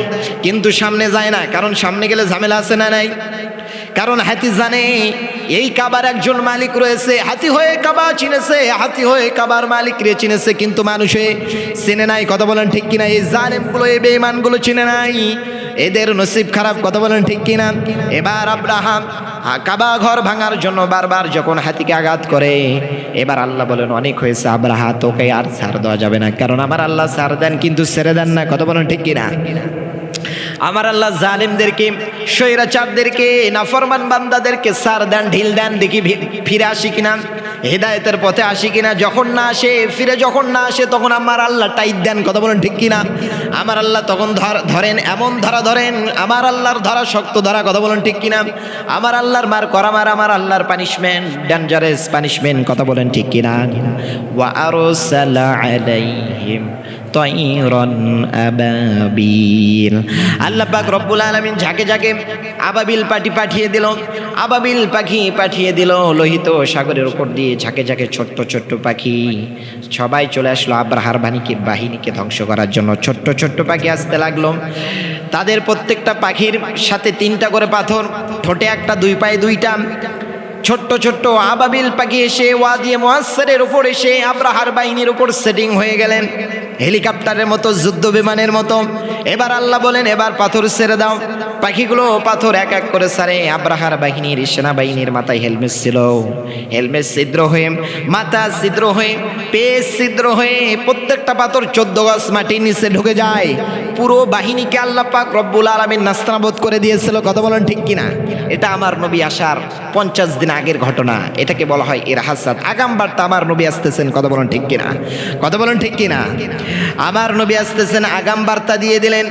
কিন্তু সামনে যায় না। কারণ সামনে গেলে ঝামেলা আছে না নাই? কারণ হাতি জানে এই কাবার একজন মালিক রয়েছে। হাতি হয়ে কাবা চিনেছে, হাতি হয়ে কাবার মালিক রে চিনেছে, কিন্তু মানুষে চিনে নাই। কথা বলেন ঠিক কিনা? এই জালেমগুলো, এই বেঈমানগুলো চিনে নাই, এদের নসিব খারাপ। কথা বলেন ঠিক কিনা? এবার আবরাহা কাবা ঘর ভাঙার জন্য বারবার যখন হাতিকে আঘাত করে, এবার আল্লাহ বলেন, অনেক হয়েছে আবরাহা, তোকে আর ছাড় দেওয়া যাবে না। কারণ আমার আল্লাহ ছাড় দেন কিন্তু ছেড়ে দেন না। কথা বলেন ঠিক কিনা? আমার আল্লাহ জালিমদেরকে, স্বৈরাচারদেরকে, নাফরমান বান্দাদেরকে ছাড় দেন, ঢিল দেন, দেখি ফিরে আসি কিনা, হেদায়েতের পথে আসি কিনা। যখন না আসে, ফিরে যখন না আসে, তখন আমার আল্লাহ টাইট দেন। কথা বলেন ঠিক কিনা? আমার আল্লাহ তখন ধরেন, এমন ধরা ধরেন, আমার আল্লাহর ধরা শক্ত ধরা। কথা বলেন ঠিক কিনা? আমার আল্লাহর মার করা মার, আমার আল্লাহর পানিশমেন্ট ডেঞ্জারাস পানিশমেন্ট। কথা বলেন ঠিক কিনা? ওয়া আরসালা আলাইহিম তাইরান আবাবিল। আল্লাহ পাক রব্বুল আলামিন ঝাঁকে ঝাঁকে আবাবিল পাখি পাঠিয়ে দিল, আবাবিল পাখি পাঠিয়ে দিল লোহিত সাগরের উপর দিয়ে। ঝাঁকে ঝাঁকে ছোট্ট ছোট্ট পাখি সবাই চলে আসলো আবরাহার বাহিনীকে ধ্বংস করার জন্য। ছোট্ট ছোট্ট পাখি আসতে লাগলো, তাদের প্রত্যেকটা পাখির সাথে 3টা করে পাথর, ঠোঁটে একটা, 2 পায়ে 2টা। ছোট্ট ছোট্ট আবাবিল পাখি এসে ওয়াদি মুআসসারের উপর এসে আবরাহার বাহিনীর উপর সেটিং হয়ে গেলেন, হেলিকপ্টারের মতো, যুদ্ধ বিমানের মতো। এবার আল্লাহ বলেন, এবার পাথর ছেড়ে দাও। পাখিগুলো পাথর এক এক করে ছাড়ে। আবরাহার বাহিনীর সেনাবাহিনীর মাথায় হেলমেট ছিল, হেলমেট ছিদ্র হয়ে, মাথা ছিদ্র হয়ে, পেট ছিদ্র হয়ে প্রত্যেকটা পাথর 14 গজ মাটির নিচে ঢুকে যায়। পুরো বাহিনীকে আল্লাহ পাক রব্বুল আলামিন নাস্তানাবুদ করে দিয়েছিল। কথা বলেন ঠিক কিনা? এটা আমার নবী আসার 50 দিন আগের ঘটনা। এটাকে বলা হয় ইরহাসাদ, আগাম বার্তা। আমার নবী আসতেছেন। কথা বলেন ঠিক কিনা? কথা বলেন ঠিক কিনা? আমার নবী আসতেছেন, আগাম বার্তা দিয়ে দিলেন।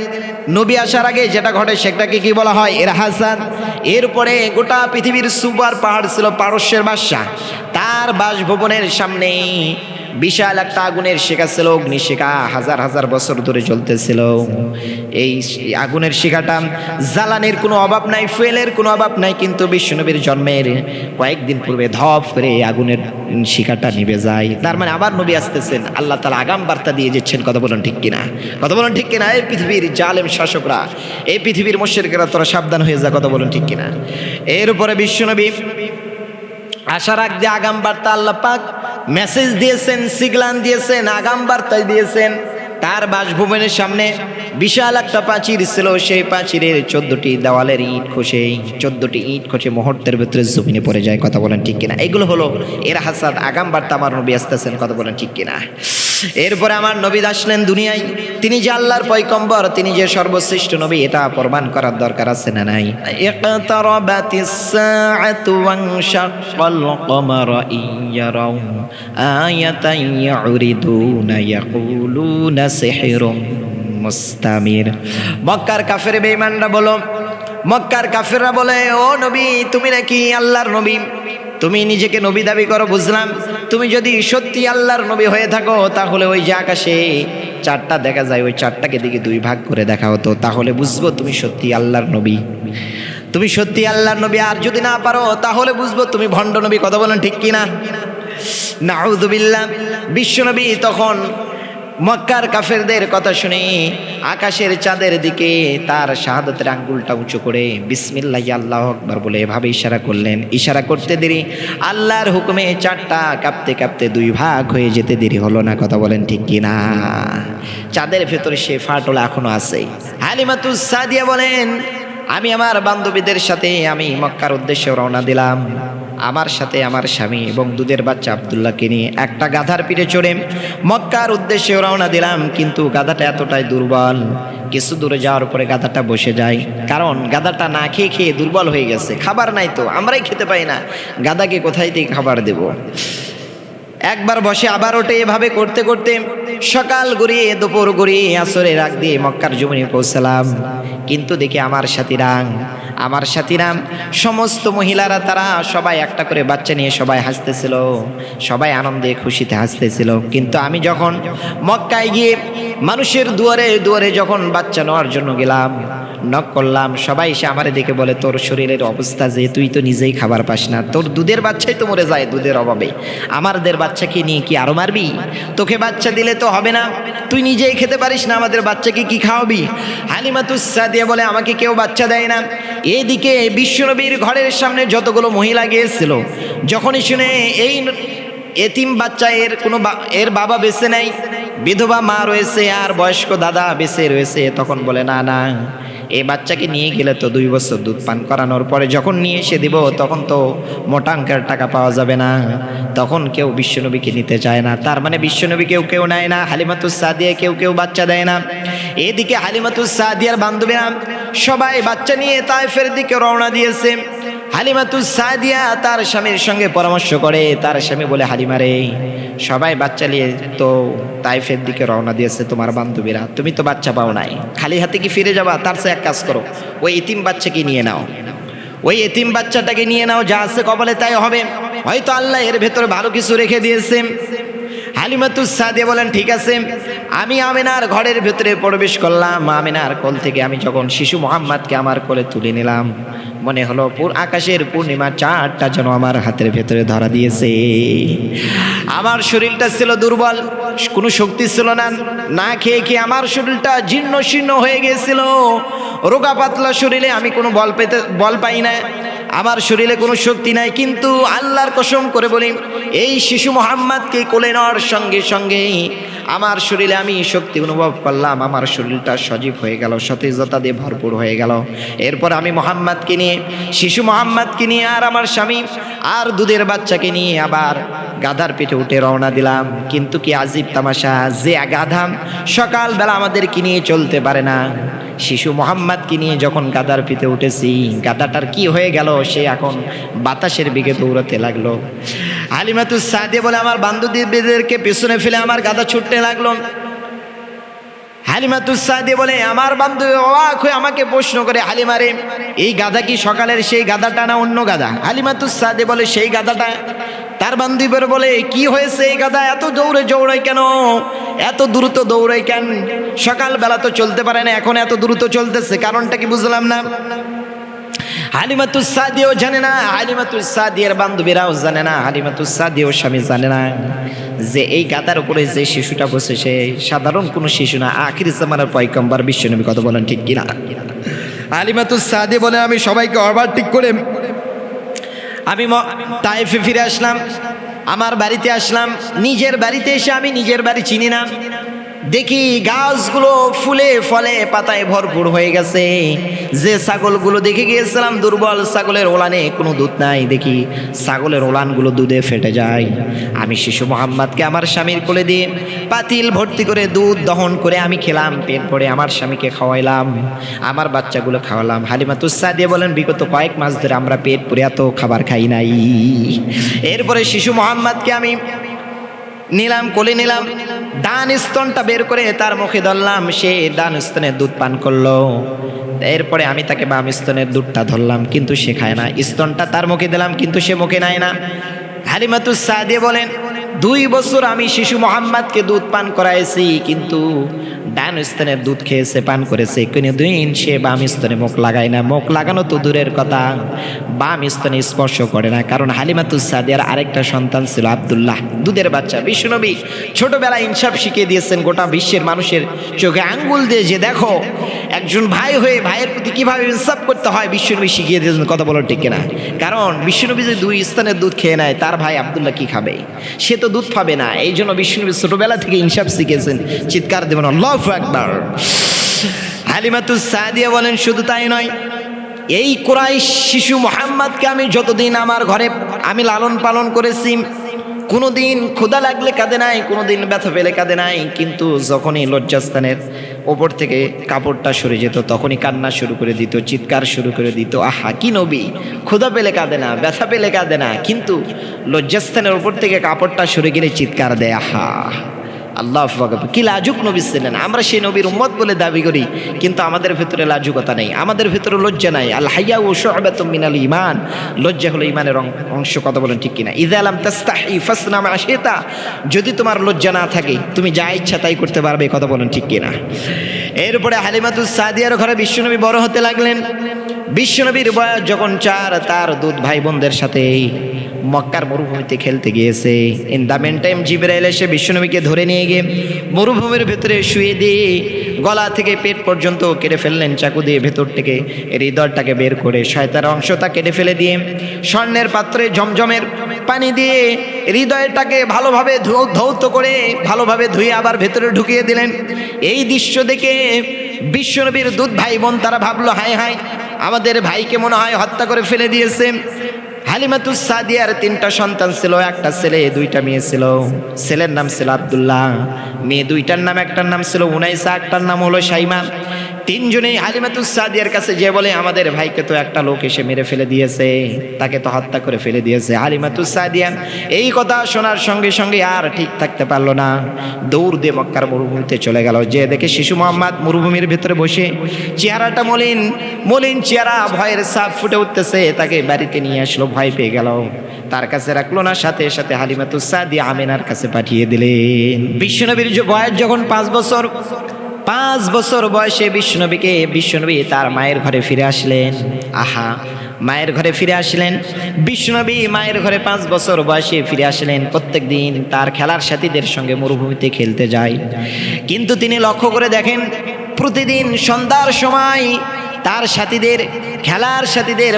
নবী আসার আগে যেটা ঘটে সেটাকে কি বলা হয়? ইরহাসাদ। এরপরে গোটা পৃথিবীর সুপার পাহাড় ছিল পারস্যের বাদশা, তার বাসভবনের সামনে বিশাল একটা আগুনের শিখা ছিল, অগ্নিশিখা, হাজার হাজার বছর ধরে চলতেছিল। এই আগুনের শিখাটা জ্বালানির কোনো অভাব নাই, ফুয়েলের কোনো অভাব নাই, কিন্তু বিশ্বনবীর জন্মের কয়েকদিন পূর্বে ধপ করে আগুনের শিখাটা নিভে যায়। তার মানে আবার নবী আসতেছেন, আল্লাহ তাআলা আগাম বার্তা দিয়ে যাচ্ছেন। কথা বলেন ঠিক কিনা? কথা বলেন ঠিক কিনা? এই পৃথিবীর জালেম শাসকরা, এই পৃথিবীর মুশরিকরা, তোরা সাবধান হয়ে যা। কথা বলেন ঠিক কিনা? এর উপরে বিশ্বনবী আসার আগে আগাম বার্তা আল্লাহ পাক মেসেজ দিয়েছেন, সিগনাল দিয়েছেন, আগাম বার্তা দিয়েছেন। তার বাসভবনের সামনে বিশাল একটা প্রাচীর ছিল, সেই প্রাচীরের 14টি দেওয়ালের ইট খসে, 14টি ইট খসে মুহূর্তের ভিতরে জমিনে পড়ে যায়। কথা বলেন ঠিক কিনা? এগুলো হলো ইরহাসাদ, আগাম বার্তা। আমার নবী আসতেছেন। কথা বলেন ঠিক কিনা? এরপরে আমার নবী আসলেন দুনিয়ায়। তিনি যে আল্লাহর পয়গম্বর, তিনি যে সর্বশ্রেষ্ঠ নবী, এটা প্রমাণ করার দরকার আছে না নাই? ইকতারাবাতিস সাআতু ওয়ানশাক্কাল কমারু ইয়ারাউ আয়াতান ইউরিদুনা ইয়াকুলুনা সিহরুম মুস্তামির। মক্কার কাফের বেঈমানরা বলো, মক্কার কাফেররা বলে, ও নবী, তুমি নাকি আল্লাহর নবী, তুমি নিজেকে নবী দাবি করো, বুঝলাম। তুমি যদি সত্যি আল্লাহর নবী হয়ে থাকো, তাহলে ওই যে আকাশে 4টা দেখা যায়, ওই 4টাকে দিকে 2 ভাগ করে দেখা হতো, তাহলে বুঝবো তুমি সত্যি আল্লাহর নবী, তুমি সত্যি আল্লাহর নবী। আর যদি না পারো, তাহলে বুঝবো তুমি ভণ্ড নবী। কথা বলেন ঠিক কিনা? নাউযুবিল্লাহ। বিশ্বনবী তখন মক্কার কাফেরদের কথা শুনে আকাশের চাঁদের দিকে তার শাহাদাতের আঙ্গুলটা উঁচু করে বিসমিল্লাহ আল্লাহু আকবার বলে এভাবে ইশারা করলেন। ইশারা করতে দেরি আল্লাহর হুকুমে চাঁদটা কাঁপতে কাঁপতে দুই ভাগ হয়ে যেতে দেরি হলো না। কথা বলেন ঠিক কিনা? চাঁদের ভেতরে সে ফাটল এখনো আছে। হালিমাতুস সাদিয়া বলেন, আমি আমার বান্ধবীদের সাথে আমি মক্কার উদ্দেশ্যে রওনা দিলাম। আমার সাথে আমার স্বামী এবং দুধের বাচ্চা আব্দুল্লাহকে নিয়ে একটা গাধার পিঠে চড়ে মক্কার উদ্দেশ্যে রওনা দিলাম। কিন্তু গাধাটা এতটাই দুর্বল, কিছু দূরে যাওয়ার পরে গাধাটা বসে যায়, কারণ গাধাটা না খেয়ে খেয়ে দুর্বল হয়ে গেছে। খাবার নাই তো, আমরাই খেতে পাই না, গাধাকে কোথায় থেকে খাবার দেব? একবার বসে আবার ওঠে, এভাবে করতে করতে সকাল গড়িয়ে দুপুর গড়িয়ে আসরের আগ দিয়ে মক্কার জমিনে পৌঁছলাম। কিন্তু দেখি আমার সাথীরা সমস্ত মহিলারা তারা সবাই একটা করে বাচ্চা নিয়ে সবাই হাসতেছিল, সবাই আনন্দে খুশিতে হাসতেছিল। কিন্তু আমি যখন মক্কায় গিয়ে মানুষের দুয়ারে দুয়ারে যখন বাচ্চা নেওয়ার জন্য গেলাম, নক করলাম, সবাই এসে আমারে দেখে বলে, তোর শরীরের অবস্থা যে, তুই তো নিজেই খাবার পাস না, তোর দুধের বাচ্চাই তো মরে যায় দুধের অভাবে, আমাদের বাচ্চাকে নিয়ে কি আরো মারবি? তোকে বাচ্চা দিলে তো হবে না, তুই নিজেই খেতে পারিস না, আমাদের বাচ্চাকে কি খাওয়াবি? হালিমাতুস সাদিয়া বলে, আমাকে কেউ বাচ্চা দেয় না। এইদিকে বিশ্বনবীর ঘরের সামনে যতগুলো মহিলা গিয়েছিল, যখনই শুনে এই এতিম বাচ্চা এর বাবা বেঁচে নাই, বিধবা মা রয়েছে আর বয়স্ক দাদা বেঁচে রয়েছে, তখন বলে, না না, এই বাচ্চাকে নিয়ে গেলে তো 2 বছর দুধ পান করানোর পরে যখন নিয়ে এসে দিব তখন তো মোটা অঙ্কের টাকা পাওয়া যাবে না, তখন কেউ বিশ্বনবীকে নিতে চায় না। তার মানে বিশ্বনবী কেউ নেয় না, হালিমাতুস সাদিয়া কেউ বাচ্চা দেয় না। এদিকে হালিমাতুস সাদিয়ার বান্ধবীরা সবাই বাচ্চা নিয়ে তায়েফের দিকে রওনা দিয়েছে। হালিমাতুস সাদিয়া তার স্বামীর সঙ্গে পরামর্শ করে, তার স্বামী বলে, হালিমা রে, সবাই বাচ্চা নিয়ে তো তায়েফের দিকে রওনা দিয়েছে তোমার বান্ধবীরা, তুমি তো বাচ্চা পাও নাই, খালি হাতে কি ফিরে যাবা? তার চেয়ে এক কাজ করো, ওই এতিম বাচ্চাকে নিয়ে নাও, ওই এতিম বাচ্চাটাকে নিয়ে নাও, যা আছে কপালে তাই হবে, হয়তো আল্লাহ এর ভেতরে ভালো কিছু রেখে দিয়েছে। হালিমাতুস সাদিয়া বলেন, ঠিক আছে। আমি আমিনার ঘরের ভেতরে প্রবেশ করলাম। আমিনার কোল থেকে আমি যখন শিশু মোহাম্মদকে আমার কোলে তুলে নিলাম, মনে হলো আকাশের পূর্ণিমা চাঁদটা যেন আমার হাতের ভেতরে ধরা দিয়েছে। আমার শরীরটা ছিল দুর্বল, কোনো শক্তি ছিল না, না খেয়ে খেয়ে আমার শরীরটা জীর্ণ শীর্ণ হয়ে গিয়েছিল, রোগা পাতলা শরীরে আমি কোনো বল পাই না, আমার শরীরে কোনো শক্তি নাই। কিন্তু আল্লাহর কসম করে বলি, এই শিশু মোহাম্মদকে কোলে নেওয়ার সঙ্গে সঙ্গে আমার শরীরে আমি শক্তি অনুভব করলাম, আমার শরীরটা সজীব হয়ে গেল, সতেজতা দিয়ে ভরপুর হয়ে গেল। এরপর আমি মোহাম্মদকে নিয়ে, শিশু মোহাম্মদকে নিয়ে আর আমার স্বামী আর দুধের বাচ্চাকে নিয়ে আবার গাধার পিঠে উঠে রওনা দিলাম। কিন্তু কি আজীব তামাশা, যে গাধা সকালবেলা আমাদেরকে নিয়ে চলতে পারে না, শিশু মোহাম্মদকে নিয়ে যখন গাধার পিঠে উঠেছি, গাধাটার কি হয়ে গেল, সে এখন বাতাসের দিকে দৌড়াতে লাগলো। হালিমাতুস সাদিয়া বলে, আমার বান্ধবীদেরকে পেছনে ফেলে আমার গাধা ছুটতে লাগলো। হালিমাতুস সাদিয়া বলে, আমার বান্ধবী অবাক হয়ে আমাকে প্রশ্ন করে, হালিমা রে, এই গাধা কি সকালের সেই গাধাটা না অন্য গাধা? হালিমাতুস সাদিয়া বলে, সেই গাধাটা। তার বান্ধবীর বলে, কি হয়েছে, এই গাধা এত দৌড়ায় কেন, এত দ্রুত দৌড়ায় কেন? সকালবেলা তো চলতে পারে না, এখন এত দ্রুত চলতেছে, কারণটা কি বুঝলাম না। হালিমাতুস সাদিয়াও জানে না, হালিমাতুস সাদিয়ার বান্ধবীরাও জানে না, হালিমাতুস সাদিয়ার স্বামী জানে না যে এই গাধার উপরে যে শিশুটা বসে সে সাধারণ কোনো শিশু না, আখির জামানার পয়গম্বর বিশ্বনবী। কথা বলেন ঠিক কিনা? হালিমাতুস সাদিয়া বলে, আমি সবাইকে ওভারটেক করে আমি তায়েফে ফিরে আসলাম, আমার বাড়িতে আসলাম। নিজের বাড়িতে এসে আমি নিজের বাড়ি চিনি না, দেখি গাছগুলো ফুলে ফলে পাতায় ভরপুর হয়ে গেছে। যে ছাগলগুলো দেখে গিয়েছিলাম দুর্বল, ছাগলের ওলানে কোনো দুধ নাই, দেখি ছাগলের ওলানগুলো দুধে ফেটে যায়। আমি শিশু মোহাম্মদকে আমার স্বামীর কোলে দিয়ে পাতিল ভর্তি করে দুধ দহন করে আমি খেলাম, পেট ভরে আমার স্বামীকে খাওয়াইলাম, আমার বাচ্চাগুলো খাওয়ালাম। হালিমাতুস সাদিয়া বলেন, বিগত কয়েক মাস ধরে আমরা পেট পুরে এত খাবার খাই নাই। এরপরে শিশু মোহাম্মদকে আমি নিলাম, কোলে নিলাম, ডান স্তনটা বের করে তার মুখে ধরলাম, সে ডান স্তনের দুধ পান করলো। এরপরে আমি তাকে বাম স্তনের দুধটা ধরলাম, কিন্তু সে খায় না। স্তনটা তার মুখে দিলাম, কিন্তু সে মুখে নেয় না। হালিমাতুস সাদিয়া বলেন, 2 বছর আমি শিশু মোহাম্মদকে দুধ পান করাইছি, কিন্তু ডান স্তনের দুধ খেয়েছে, পান করেছে, কোনোদিন সে বাম স্তনে মুখ লাগায় না। মুখ লাগানো তো দূরের কথা, বাম স্তনে স্পর্শ করে না। কারণ হালিমাতুস সাদিয়ার আরেকটা সন্তান ছিল আব্দুল্লাহ, দুধের বাচ্চা। বিশ্বনবী ছোটবেলায় ইনসাফ শিখিয়ে দিয়েছেন গোটা বিশ্বের মানুষের চোখে আঙ্গুল দিয়ে, যে দেখো একজন ভাই হয়ে ভাইয়ের প্রতি কিভাবে ইনসাফ করতে হয়, বিশ্বনবী শিখিয়ে দিয়েছেন। কথা বলো ঠিক কিনা? কারণ বিশ্বনবী যদি দুই স্তনের দুধ খেয়ে নেয়, তার ভাই আব্দুল্লাহ কি খাবে? সে তো দুধ পাবে না। এই জন্য বিশ্বনবী ছোটবেলা থেকে ইনসাফ শিখেছেন। চিৎকার দেবেন আল্লাহু আকবার। হালিমাতুস সাদিয়া বলেন, শুধু তাই নয়, এই কুরাইশ শিশু মুহাম্মদকে আমি যতদিন আমার ঘরে আমি লালন পালন করেছি, কোনোদিন ক্ষুধা লাগলে কাঁদে নাই, কোনোদিন ব্যথা পেলে কাঁদে নাই। কিন্তু যখনই লজ্জাস্থানের ওপর থেকে কাপড়টা সরে যেত, তখনই কান্না শুরু করে দিত, চিৎকার শুরু করে দিত। আহা, কি নবী! ক্ষুধা পেলে কাঁদে না, ব্যথা পেলে কাঁদে না, কিন্তু লজ্জাস্থানের ওপর থেকে কাপড়টা সরে গেলে চিৎকার দেয়। আহা, আল্লাহ আকবার, কি লাজুক নবী ছিলেন। আমরা সেই নবীর উম্মত বলে দাবি করি, কিন্তু আমাদের ভেতরে লাজুকতা নেই, আমাদের ভেতরে লজ্জা নাই। আল হাইয়া ও শুআবাতুম মিনাল ঈমান, লজ্জা হলো ঈমানের অংশ। কথা বলেন ঠিক কিনা? ইযা লাম তাস্তাহি ফাসনা মা শিতা, যদি তোমার লজ্জা না থাকে, তুমি যা ইচ্ছা তাই করতে পারবে। কথা বলেন ঠিক কিনা? এরপরে হালিমাতুস সাদিয়ার ঘরে বিশ্বনবী বড় হতে লাগলেন। বিশ্বনবীর বয়স যখন 4, তার দুধ ভাই বোনদের সাথে মক্কার মরুভূমিতে খেলতে গিয়েছে। ইন দ্য মেন টাইম জিবরাইল এসে বিশ্বনবীকে ধরে নিয়ে গিয়ে মরুভূমির ভেতরে শুয়ে দিয়ে গলা থেকে পেট পর্যন্ত কেটে ফেললেন চাকু দিয়ে। ভেতর থেকে হৃদয়টাকে বের করে শয়তানের অংশটা কেটে ফেলে দিয়ে স্বর্ণের পাত্রে ঝমঝমের পানি দিয়ে হৃদয়টাকে ভালোভাবে ধৌত করে ভালোভাবে ধুয়ে আবার ভেতরে ঢুকিয়ে দিলেন। এই দৃশ্য দেখে বিশ্বনবীর দুধ ভাই বোন তারা ভাবলো, হায় হায়, আমাদের ভাইকে মনে হয় হত্যা করে ফেলে দিয়েছে। হালিমাতুস সাদিয়ার 3টা সন্তান ছিল, একটা ছেলে 2টা মেয়ে ছিল। ছেলের নাম ছিল আব্দুল্লাহ, মেয়ে 2টার নাম, একটার নাম ছিল উনাইসা, একটার নাম হলো শাইমা। 3জনেই হালিমাতুস সাদিয়ার কাছে যে বলে, আমাদের ভাইকে তো একটা লোক এসে মেরে ফেলে দিয়েছে, তাকে তো হত্যা করে ফেলে দিয়েছে। হালিমাতুস সাদিয়া এই কথা শোনার সঙ্গে সঙ্গে আর ঠিক থাকতে পারলো না, দৌড় দিয়ে মক্কার মরুভূমিতে চলে গেল। যে দেখে শিশু মোহাম্মদ মরুভূমির ভেতরে বসে, চেহারাটা মলিন মলিন চেহারা, ভয়ের ছাপ ফুটে উঠতেছে। তাকে বাড়িতে নিয়ে আসলো, ভয় পেয়ে গেল, তার কাছে রাখলো না, সাথে সাথে হালিমাতুস সাদিয়া আমিনার কাছে পাঠিয়ে দিলেন। বিশ্বনবীর বয়স যখন 5 বছর, 5 বছর বয়সে বিশ্বনবী তার মায়ের ঘরে ফিরে আসলেন। আহা, মায়ের ঘরে ফিরে আসলেন বিশ্বনবী, মায়ের ঘরে 5 বছর বয়সে ফিরে আসলেন। প্রত্যেক দিন তার খেলার সাথীদের সঙ্গে মরুভূমিতে খেলতে যায়, কিন্তু তিনি লক্ষ্য করে দেখেন, প্রতিদিন সন্ধ্যার সময় তার সাথীদের খেলার সাথীদের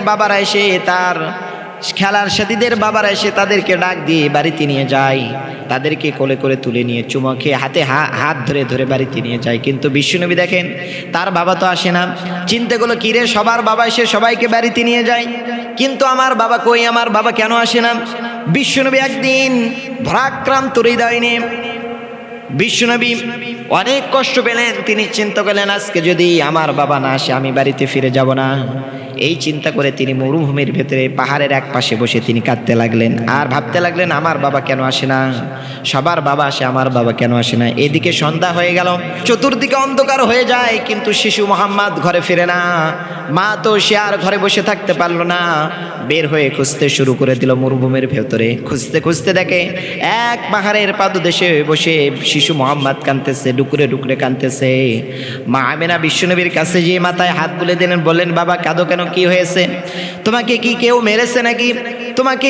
বাবারা এসে তাদেরকে ডাক দিয়ে বাড়িতে নিয়ে যায়, তাদেরকে কোলে করে তুলে নিয়ে চুমা খেয়ে হাতে হাত ধরে ধরে বাড়িতে নিয়ে যায়। কিন্তু বিশ্বনবী দেখেন তার বাবা তো আসে না। চিন্তা করলো, কিরে, সবার বাবা এসে সবাইকে বাড়িতে নিয়ে যায়, কিন্তু আমার বাবা কই, আমার বাবা কেন আসে না? বিশ্বনবী একদিন ভারাক্রান্ত হৃদয় নিয়ে বিশ্বনবী অনেক কষ্ট পেলেন। তিনি চিন্তা করলেন, আজকে যদি আমার বাবা না আসে, আমি বাড়িতে ফিরে যাব না। এই চিন্তা করে তিনি মরুভূমির ভেতরে পাহাড়ের এক পাশে বসে তিনি কাঁদতে লাগলেন আর ভাবতে লাগলেন, আমার বাবা কেন আসে না? সবার বাবা আসে, আমার বাবা কেন আসে না? এদিকে সন্ধ্যা হয়ে গেল, চতুর্দিকে অন্ধকার হয়ে যায়, কিন্তু শিশু মোহাম্মদ ঘরে ফিরে না। মা তো সে আর ঘরে বসে থাকতে পারলো না, বের হয়ে খুঁজতে শুরু করে দিল মরুভূমির ভেতরে। খুঁজতে খুঁজতে দেখে এক পাহাড়ের পাদদেশে বসে শিশু মোহাম্মদ কাঁদতেছে, ডুকরে ডুকরে কাঁদতেছে। মা আমিনা বিশ্বনবীর কাছে যেয়ে মাথায় হাত তুলে দিলেন, বললেন, বাবা কাঁদো কেন, কি হয়েছে? তোমাকে কি কেউ মেরেছে নাকি? তোমাকে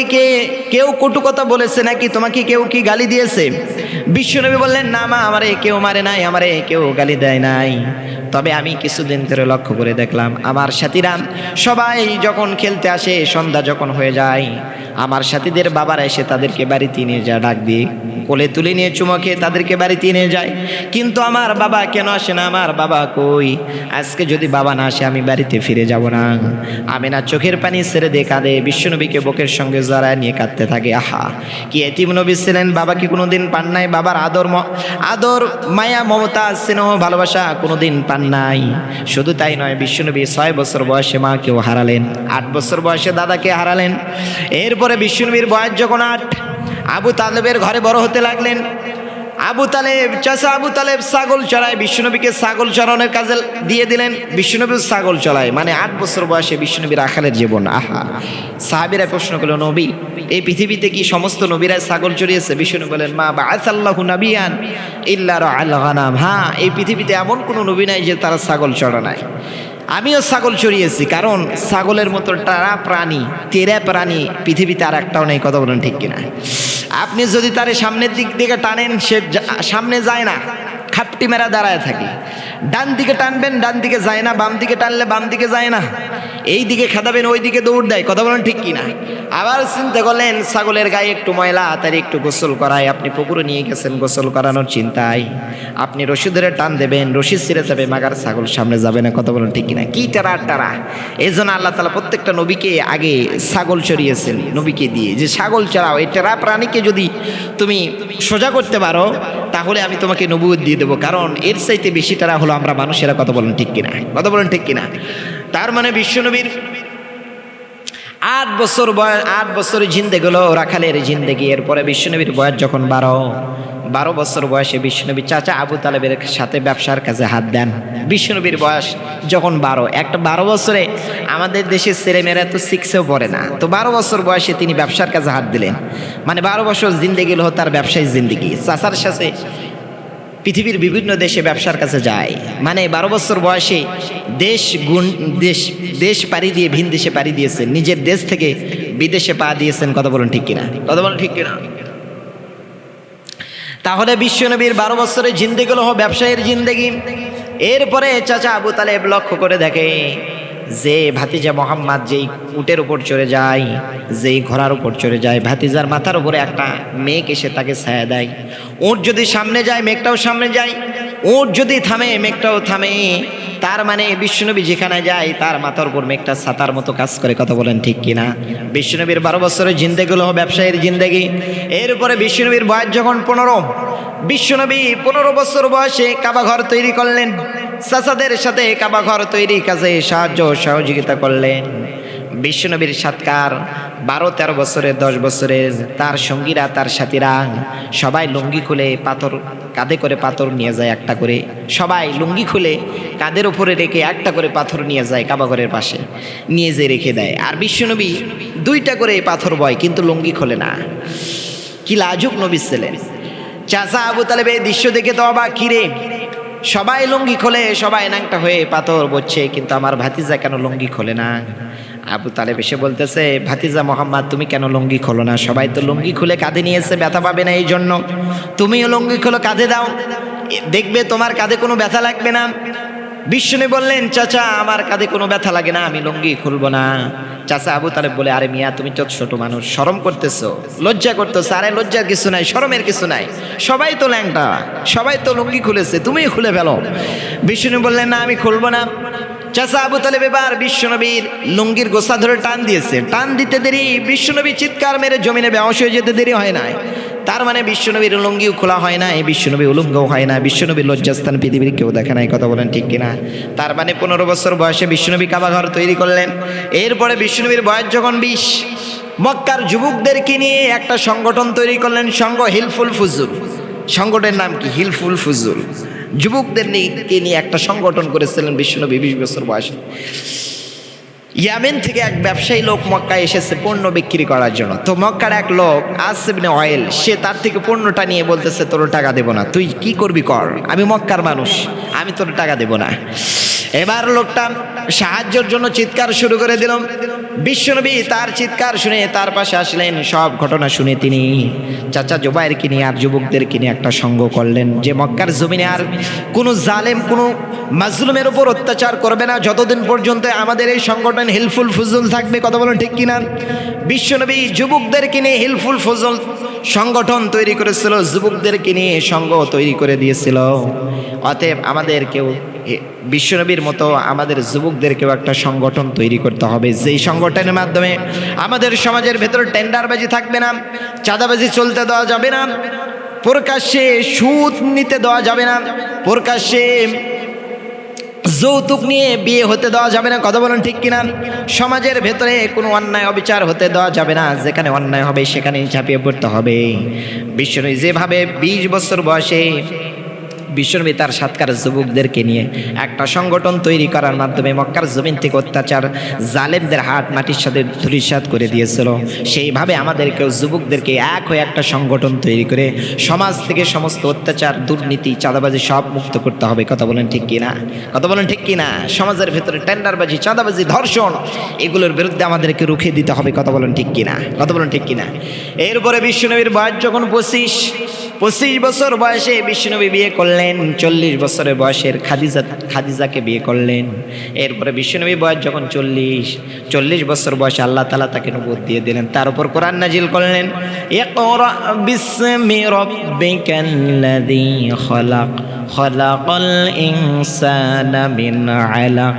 কেউ কটু কথা বলেছে নাকি? তোমাকে কেউ কি গালি দিয়েছে? বিশ্বনবী বললেন, না মা, আমারে কেউ মারে নাই, আমারে কেউ গালি দেয় নাই। তবে আমি কিছুদিন ধরে লক্ষ্য করে দেখলাম, আমার সাথীরা সবাই যখন খেলতে আসে, সন্ধ্যা যখন হয়ে যায়, আমার সাথীদের বাবারা এসে তাদেরকে বাড়িতে নিয়ে যায়, ডাক দিয়ে কোলে তুলে নিয়ে চুমো খেয়ে তাদেরকে বাড়িতে নিয়ে যায়, কিন্তু আমার বাবা কেন আসে না? আমার বাবা কই? আজকে যদি বাবা না আসে, আমি বাড়িতে ফিরে যাব না। আমিনা চোখের পানি ছেড়ে দিয়ে কাঁদে, বিশ্বনবীকে বুকের সঙ্গে জড়ায় নিয়ে কাঁদতে থাকে। আহা, কি এতিম নবী ছিলেন, বাবাকে কোনোদিন পান নাই, বাবার আদর মায়া মমতা স্নেহ ভালোবাসা কোনোদিন পান নাই। শুধু তাই নয়, বিশ্বনবী 6 বছর বয়সে মাকেও হারালেন, 8 বছর বয়সে দাদাকে হারালেন। এরপরে বিশ্বনবীর বয়স যখন 8, আবু তালেবের ঘরে বড় হতে লাগলেন। আবু তালেব, চাচা আবু তালেব ছাগল চড়ায়, বিশ্বনবীকে ছাগল চড়ানোর কাজে দিয়ে দিলেন। বিশ্বনবীও ছাগল চড়ায়, মানে 8 বছর বয়সে বিশ্বনবীর রাখালের জীবন। আহা, সাহাবীরা প্রশ্ন করলো, নবী, এই পৃথিবীতে কি সমস্ত নবীরা ছাগল চড়িয়েছে? বিশ্বনবী বলেন, মা বাআসাল্লাহু নাবিয়ান ইল্লা রাআল গানাম। হ্যাঁ, এই পৃথিবীতে এমন কোনো নবী নাই যে তারা ছাগল চড়া নাই। আমিও ছাগল চড়িয়েছি, কারণ ছাগলের মতো টারা প্রাণী, তেরা প্রাণী পৃথিবীতে আর একটাও নেই। কথা বলেন ঠিক কিনা? আপনি যদি তার সামনের দিক থেকে টানেন, সে সামনে যায় না, খাপটি মেরা দাঁড়ায় থাকে। ডান দিকে টানবেন, ডান দিকে যায় না, বাম দিকে টানলে বাম দিকে যায় না, এই দিকে খেদাবেন, ওই দিকে দৌড় দেয়। কথা বলেন ঠিক কিনা? আবার চিন্তা করলেন, ছাগলের গায়ে একটু ময়লা, তার একটু গোসল করায়, আপনি পুকুরে নিয়ে গেছেন গোসল করানোর চিন্তায়, আপনি রশি ধরে টান দেবেন, রশি ছিঁড়ে যাবে, মাগার ছাগল সামনে যাবে না। কথা বলেন ঠিক কিনা? কি টারা টারা! এই জন্য আল্লাহ তাআলা প্রত্যেকটা নবীকে আগে ছাগল চড়িয়েছেন নবীকে দিয়ে, যে ছাগল চড়াও, এই টেরা প্রাণীকে যদি তুমি সোজা করতে পারো, তাহলে আমি তোমাকে নবুয়ত দিয়ে দেবো। কারণ এর চাইতে বেশি টারা হলো আমরা মানুষেরা। কথা বলেন ঠিক কিনা? কথা বলেন ঠিক কিনা? তার মানে বিশ্বনবীর 8 বছর বয়স, 8 বছরের জিন্দেগি হলো রাখালের জিন্দেগি। এরপরে বিশ্বনবীর বয়স যখন 12 বছর বয়সে বিশ্বনবী চাচা আবু তালেবের সাথে ব্যবসার কাজে হাত দেন। বিশ্বনবীর বয়স যখন 12, একটা 12 বছরে আমাদের দেশের ছেলেমেয়েরা তো 6-এও পড়ে না, তো 12 বছর বয়সে তিনি ব্যবসার কাজে হাত দিলেন। মানে 12 বছর জিন্দেগি হলো তার ব্যবসায়ী জিন্দেগি। চাচার সাথে পৃথিবীর বিভিন্ন দেশে ব্যবসার কাছে যায়। মানে 12 বছর বয়সে দেশ পাড়ি দিয়ে ভিন দেশে পাড়ি দিয়েছেন, নিজের দেশ থেকে বিদেশে পা দিয়েছেন। কথা বলেন ঠিক কিনা? কথা বলেন ঠিক কিনা? তাহলে বিশ্বনবীর 12 বছরের জিন্দেগি হলো ব্যবসায়ের জিন্দেগি। এরপরে চাচা আবু তালেব লক্ষ্য করে দেখে যে ভাতিজা মোহাম্মদ যেই উটের উপর চড়ে যায়, যেই ঘোড়ার উপর চড়ে যায়, ভাতিজার মাথার উপরে একটা মেঘ এসে তাকে ছায়া দেয়। উট যদি সামনে যায়, মেঘটাও সামনে যায়, উট যদি থামে, মেঘটাও থামে। তার মানে বিশ্বনবী যেখানে যায় তার মাথার উপর মেঘটা ছাতার মতো কাজ করে। কথা বলেন ঠিক কিনা? বিশ্বনবীর 12 বছরের জিন্দেগি হলো ব্যবসায়ের জিন্দেগি। এরপরে বিশ্বনবীর বয়স যখন 15, বিশ্বনবী 15 বছর বয়সে কাবা ঘর তৈরি করলেন। চাচাদের সাথে কাবা ঘর তৈরি কাজে সাহায্য সহযোগিতা করলেন। বিশ্বনবীর সাতকার 12-13 বছরের, 10 বছরের তার সঙ্গীরা, তার সাথীরা সবাই লুঙ্গি খুলে পাথর, কাঁধে করে পাথর নিয়ে যায় একটা করে। সবাই লুঙ্গি খুলে কাঁধের উপরে রেখে একটা করে পাথর নিয়ে যায়, কাবা ঘরের পাশে নিয়ে যেয়ে রেখে দেয়। আর বিশ্বনবী 2টা করে পাথর বয়, কিন্তু লুঙ্গি খোলে না। কি লাজুক নবী ছিলেন! চাচা আবু তালেব এই দৃশ্য দেখে তো অবাক, কিরে সবাই লুঙ্গি খোলে, সবাই ন্যাংটা হয়ে পাথর বচ্ছে, কিন্তু আমার ভাতিজা কেন লুঙ্গি খোলে না? আবু তালেব এসে বলতেছে, ভাতিজা মোহাম্মদ, তুমি কেন লুঙ্গি খোলো না? সবাই তো লুঙ্গি খুলে কাঁধে নিয়েছে, ব্যথা পাবে না এই জন্য। তুমিও লুঙ্গি খোলো, কাঁধে দাও, দেখবে তোমার কাঁধে কোনো ব্যথা লাগবে না। বিশ্বনবী বললেন, চাচা আমার কাঁধে কোনো ব্যথা লাগে না, আমি লুঙ্গি খুলবো না। চাচা আবু তালেব বলে, আরে মিয়া, তুমি তো ছোট মানুষ, শরম করতেছো, লজ্জা করতেছো। আরে লজ্জার কিছু নাই, শরমের কিছু নাই, সবাই তো ল্যাংটা, সবাই তো লুঙ্গি খুলেছে, তুমি খুলে ফেলো। বিশ্বনবী বললেন, না আমি খুলবো না। চাচা আবু তালেব এবার বিশ্বনবীর লুঙ্গির গোছা ধরে টান দিয়েছে। টান দিতে দেরি, বিশ্বনবী চিৎকার মেরে জমিনে বেহুশ হয়ে যেতে দেরি হয় না। তার মানে বিশ্বনবীর লুঙ্গিও খোলা হয় না, বিশ্বনবী উলঙ্গও হয় না, বিশ্বনবীর লজ্জাস্থান পৃথিবীর কেউ দেখে নাই। কথা বলেন ঠিক কিনা? তার মানে 15 বছর বয়সে বিশ্বনবী কাবা ঘর তৈরি করলেন। এরপরে বিশ্বনবীর বয়স যখন 20, মক্কার যুবকদেরকে নিয়ে একটা সংগঠন তৈরি করলেন, সংঘ হিলফুল ফুজুল। সংগঠনের নাম কি? হিলফুল ফুজুল। যুবকদেরকে নিয়ে একটা সংগঠন করেছিলেন বিশ্বনবী 20 বছর বয়সে। ইয়ামেন থেকে এক ব্যবসায়ী লোক মক্কায় এসেছে পণ্য বিক্রি করার জন্য। তো মক্কার এক লোক আস ইবনে ওয়াইল, সে তার থেকে পণ্যটা নিয়ে বলতেছে, তোর টাকা দেব না, তুই কি করবি কর, আমি মক্কার মানুষ, আমি তোর টাকা দেব না। এবার লোকটা সাহায্যের জন্য চিৎকার শুরু করে দিল। বিশ্বনবী তার চিৎকার শুনে তার পাশে আসলেন। সব ঘটনা শুনে তিনি চাচা জুবাইরকে নিয়ে আর যুবকদেরকে নিয়ে একটা সঙ্গ করলেন, যে মক্কার জমিনে আর কোনো জালেম, কোনো মাজলুমের উপর অত্যাচার করবে না যতদিন পর্যন্ত আমাদের এই সংগঠন হিলফুল ফুজুল থাকবে। কথা বলেন ঠিক কিনা? বিশ্বনবী যুবকদেরকে নিয়ে হিলফুল ফুজুল সংগঠন তৈরি করেছিল, যুবকদেরকে নিয়ে সংঘ তৈরি করে দিয়েছিল। অতএব আমাদেরকেও বিশ্বনবীর মতো আমাদের যুবকদেরকেও একটা সংগঠন তৈরি করতে হবে, যেই সংগঠনের মাধ্যমে আমাদের সমাজের ভেতর টেন্ডারবাজি থাকবে না, চাঁদাবাজি চলতে দেওয়া যাবে না, প্রকাশ্যে সুদ নিতে দেওয়া যাবে না, প্রকাশ্যে যৌতুক নিয়ে বিয়ে হতে দেওয়া যাবে না, কথা বলেন ঠিক কিনা। সমাজের ভেতরে কোনো অন্যায় অবিচার হতে দেওয়া যাবে না, যেখানে অন্যায় হবে সেখানেই ঝাঁপিয়ে পড়তে হবে। বিশ্বনবী যেভাবে 20 বছর বয়সে বিশ্বনবী তার সাতকার যুবকদেরকে নিয়ে একটা সংগঠন তৈরি করার মাধ্যমে মক্কার জমিন থেকে অত্যাচার জালেমদের হাত মাটির সাথে ধূলিসাৎ করে দিয়েছিল, সেইভাবে আমাদেরকেও যুবকদেরকে এক হয়ে একটা সংগঠন তৈরি করে সমাজ থেকে সমস্ত অত্যাচার, দুর্নীতি, চাঁদাবাজি সব মুক্ত করতে হবে, কথা বলেন ঠিক কিনা, কথা বলেন ঠিক কিনা। সমাজের ভেতরে টেন্ডারবাজি, চাঁদাবাজি, ধর্ষণ এগুলোর বিরুদ্ধে আমাদেরকে রুখে দিতে হবে, কথা বলেন ঠিক কিনা, কথা বলেন ঠিক কিনা। এরপরে বিশ্বনবীর বয়স যখন 25 বছর বয়সে বিশ্বনবী বিয়ে করলেন, 40 বছরের বয়সের খাদিজাকে বিয়ে করলেন। এরপরে বিশ্বনবী বয়স যখন 40 বছর বয়সে আল্লাহ তাআলা তাকে নবুয়ত দিয়ে দিলেন, তার উপর কোরআন নাজিল করলেন, ইকরা বিসমি রাব্বিকাল্লাযী খালাক খালাকাল ইনসানা মিন আলাক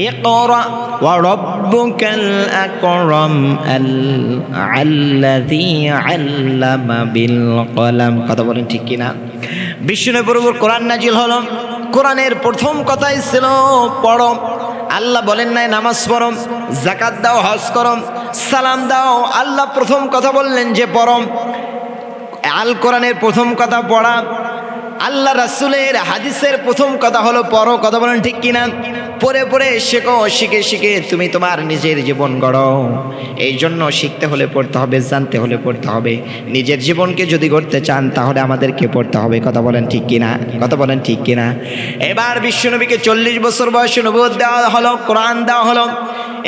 ইকরা ওয়া রাব্বুকাল আকরাম আল্লাযী আল্লামা বিল কলম, কথা বলেন ঠিক কিনা। বিশ্বনবীর উপর কোরআন নাজিল হলো, কোরআনের প্রথম কথাই ছিল পড়ো। আল্লাহ বলেন নাই নামাজ পড়ো, যাকাত দাও, হজ করো, সালাম দাও। আল্লাহ প্রথম কথা বললেন যে পড়ো। আল কোরআনের প্রথম কথা পড়া, আল্লাহ রাসূলের হাদিসের প্রথম কথা হলো পড়ো, কথা বলেন ঠিক কিনা। পড়ে পড়ে শেখো, শিখে শিখে তুমি তোমার নিজের জীবন গড়ো। এই জন্য শিখতে হলে পড়তে হবে, জানতে হলে পড়তে হবে। নিজের জীবনকে যদি গড়তে চান তাহলে আমাদেরকে পড়তে হবে, কথা বলেন ঠিক কিনা, কথা বলেন ঠিক কিনা। এবার বিশ্বনবীকে 40 বছর বয়সে নবুয়ত দেওয়া হলো, কোরআন দেওয়া হলো।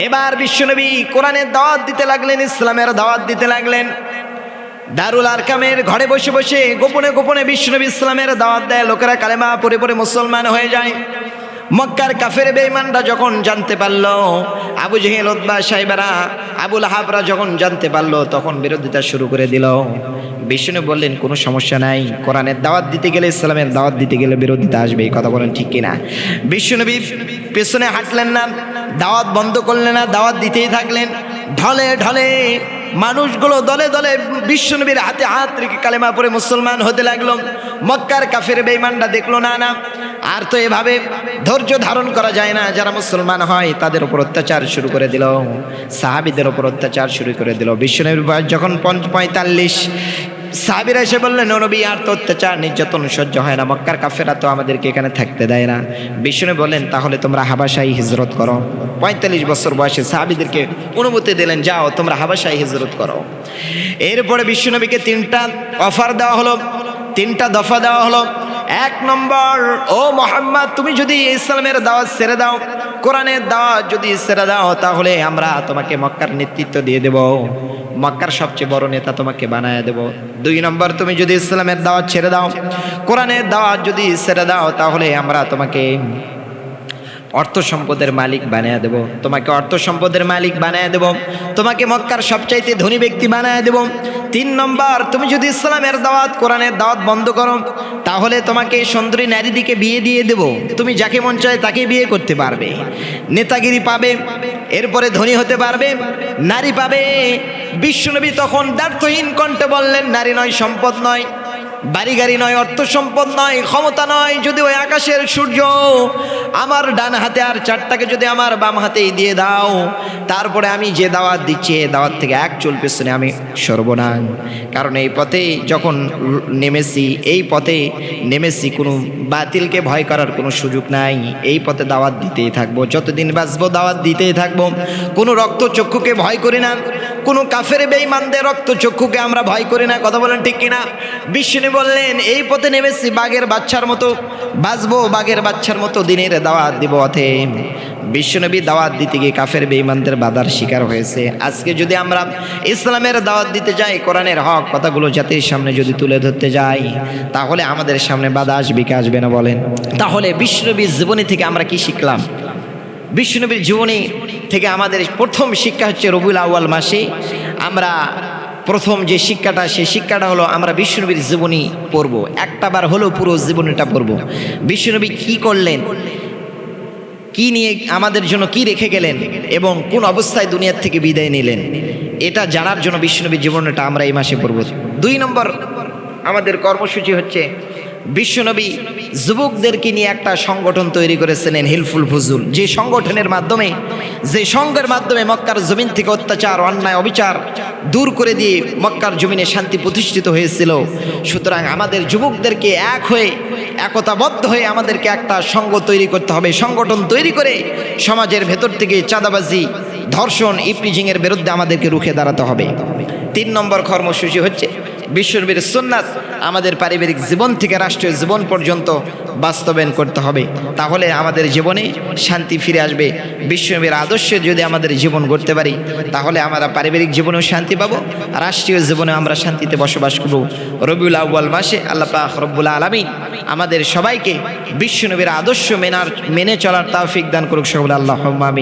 এবার বিশ্বনবী কোরআনের দাওয়াত দিতে লাগলেন, ইসলামের দাওয়াত দিতে লাগলেন। দারুল আরকামের ঘরে বসে বসে গোপনে গোপনে বিশ্বনবী ইসলামের দাওয়াত দেয়। লোকেরা কালেমা পড়ে পড়ে মুসলমান হয়ে যায়। মক্কার কাফের বেঈমানরা যখন জানতে পারলো, আবু জেহেল, উতবা, সাইবারা, আবু লাহাবরা যখন জানতে পারলো, তখন বিরোধিতা শুরু করে দিল। বিষ্ণু বললেন কোনো সমস্যা নাই, কোরআনের দাওয়াত দিতে গেলে, ইসলামের দাওয়াত দিতে গেলে বিরোধিতা আসবে, কথা বলেন ঠিক কিনা। বিশ্বনবী পেছনে হাঁটলেন না, দাওয়াত বন্ধ করলেন না, দাওয়াত দিতেই থাকলেন। ঢলে ঢলে মানুষগুলো দলে দলে বিশ্বনবীর হাতে হাত রেখে কালেমা পড়ে মুসলমান হতে লাগলো। মক্কার কাফের বেঈমানরা দেখলো না আর তো এভাবে ধৈর্য ধারণ করা যায় না, যারা মুসলমান হয় তাদের উপর অত্যাচার শুরু করে দিল, সাহাবীদের উপর অত্যাচার শুরু করে দিল। বিশ্বনবীর বয়স যখন 45, সাহাবীরা এসে বললেন, নবী আর তো অত্যাচার নির্যাতন সহ্য হয় না, মক্কার কাফেররা তো আমাদেরকে এখানে থাকতে দেয় না। বিষ্ণু বললেন তাহলে তোমরা হাবাশায় হিজরত করো। 45 বছর বয়সে সাহাবীদেরকে অনুমতি দিলেন, যাও তোমরা হাবাশায় হিজরত করো। এরপরে বিশ্বনবীকে 3টা অফার দেওয়া হলো, 3টা দফা দেওয়া হলো। 1 নম্বর, ও মুহাম্মদ তুমি যদি ইসলামের দাওয়াত ছেড়ে দাও, কোরআনের দাওয়াত যদি ছেড়ে দাও, তাহলে আমরা তোমাকে মক্কার নেতৃত্ব দিয়ে দেব, মক্কার সবচেয়ে বড় নেতা তোমাকে বানায় দেব। 2 নম্বর, তুমি যদি ইসলামের দাওয়াত ছেড়ে দাও, কোরআনের দাওয়াত যদি ছেড়ে দাও, তাহলে আমরা তোমাকে অর্থ সম্পদের মালিক বানিয়ে দেব, তোমাকে অর্থ সম্পদের মালিক বানিয়ে দেব, তোমাকে মক্কার সবচাইতে ধনী ব্যক্তি বানিয়ে দেব। 3 নম্বর, তুমি যদি ইসলামের দাওয়াত, কোরআনের দাওয়াত বন্ধ করো, তাহলে তোমাকে সুন্দরী নারী দিকে বিয়ে দিয়ে দেব, তুমি যাকে মন চায় তাকে বিয়ে করতে পারবে, নেতাগিরি পাবে, এরপরে ধনী হতে পারবে, নারী পাবে। বিশ্বনবী তখন দ্ব্যর্থহীন কণ্ঠে বললেন, নারী নয়, সম্পদ নয়, বাড়ি গাড়ি নয়, অর্থ সম্পদ নয়, ক্ষমতা নয়, যদি ওই আকাশের সূর্য আমার ডান হাতে আর 4টাকে যদি আমার বাম হাতেই দিয়ে দাও, তারপরে আমি যে দাওয়াত দিচ্ছি এই দাওয়াত থেকে 1 চুল পেছনে আমি সরব না। কারণ এই পথে যখন নেমেছি, এই পথে নেমেছি, কোনো বাতিলকে ভয় করার কোনো সুযোগ নাই। এই পথে দাওয়াত দিতেই থাকবো, যতদিন বাঁচবো দাওয়াত দিতেই থাকবো। কোনো রক্তচক্ষুকে ভয় করি না, কোনো কাফের বেঈমানদের রক্তচক্ষুকে আমরা ভয় করি না, কথা বলেন ঠিক কিনা। বিষ্ণু বললেন এই পথে নেমেছি, বাঘের বাচ্চার মতো বাঁচবো, বাঘের বাচ্চার মতো দিনের দাওয়াত দিব পথে। বিশ্বনবী দাওয়াত দিতে গিয়ে কাফের বেঈমানদের বাধার শিকার হয়েছে। আজকে যদি আমরা ইসলামের দাওয়াত দিতে যাই, কোরআনের হক কথাগুলো জাতির সামনে যদি তুলে ধরতে যাই, তাহলে আমাদের সামনে বাধা আসবে কি আসবে না বলেন। তাহলে বিশ্বনবীর জীবনী থেকে আমরা কি শিখলাম? বিশ্বনবীর জীবনী থেকে আমাদের প্রথম শিক্ষা হচ্ছে, রবিউল আউয়াল মাসে আমরা প্রথম যে শিক্ষাটা, সেই শিক্ষাটা হলো আমরা বিশ্বনবীর জীবনী পড়ব, একটা বার হলেও পুরো জীবনীটা পড়ব। বিশ্বনবী কি করলেন, কি নিয়ে আমাদের জন্য কি রেখে গেলেন, এবং কোন অবস্থায় দুনিয়ার থেকে বিদায় নিলেন, এটা জানার জন্য বিশ্বনবীর জীবনীটা আমরা এই মাসে পড়ব। 2 নম্বর আমাদের কর্মসূচি হচ্ছে বিশ্বনবী যুবকদেরকে নিয়ে একটা সংগঠন তৈরি করেছিলেন হিলফুল ফুজুল, যে সংগঠনের মাধ্যমে, যে সংঘের মাধ্যমে মক্কার জমিন থেকে অত্যাচার, অন্যায়, অবিচার দূর করে দিয়ে মক্কার জমিনে শান্তি প্রতিষ্ঠিত হয়েছিল। সুতরাং আমাদের যুবকদেরকে এক হয়ে, একতাবদ্ধ হয়ে আমাদেরকে একটা সংঘ তৈরি করতে হবে, সংগঠন তৈরি করে সমাজের ভেতর থেকে চাঁদাবাজি, ধর্ষণ, ইপটিজিংয়ের বিরুদ্ধে আমাদেরকে রুখে দাঁড়াতে হবে। 3 নম্বর কর্মসূচি হচ্ছে বিশ্বনবীর সুন্নাত আমাদের পারিবারিক জীবন থেকে রাষ্ট্রীয় জীবন পর্যন্ত বাস্তবায়ন করতে হবে। তাহলে আমাদের জীবনে শান্তি ফিরে আসবে। বিশ্বনবীর আদর্শে যদি আমাদের জীবন গড়তে পারি, তাহলে আমরা পারিবারিক জীবনেও শান্তি পাবো, রাষ্ট্রীয় জীবনে আমরা শান্তিতে বসবাস করব। রবিউল আউয়াল মাসে আল্লাহ পাক রব্বুল আলামিন আমাদের সবাইকে বিশ্বনবীর আদর্শ মেনে চলার তৌফিক দান করুক সকলে, আল্লাহুম্মা আমিন।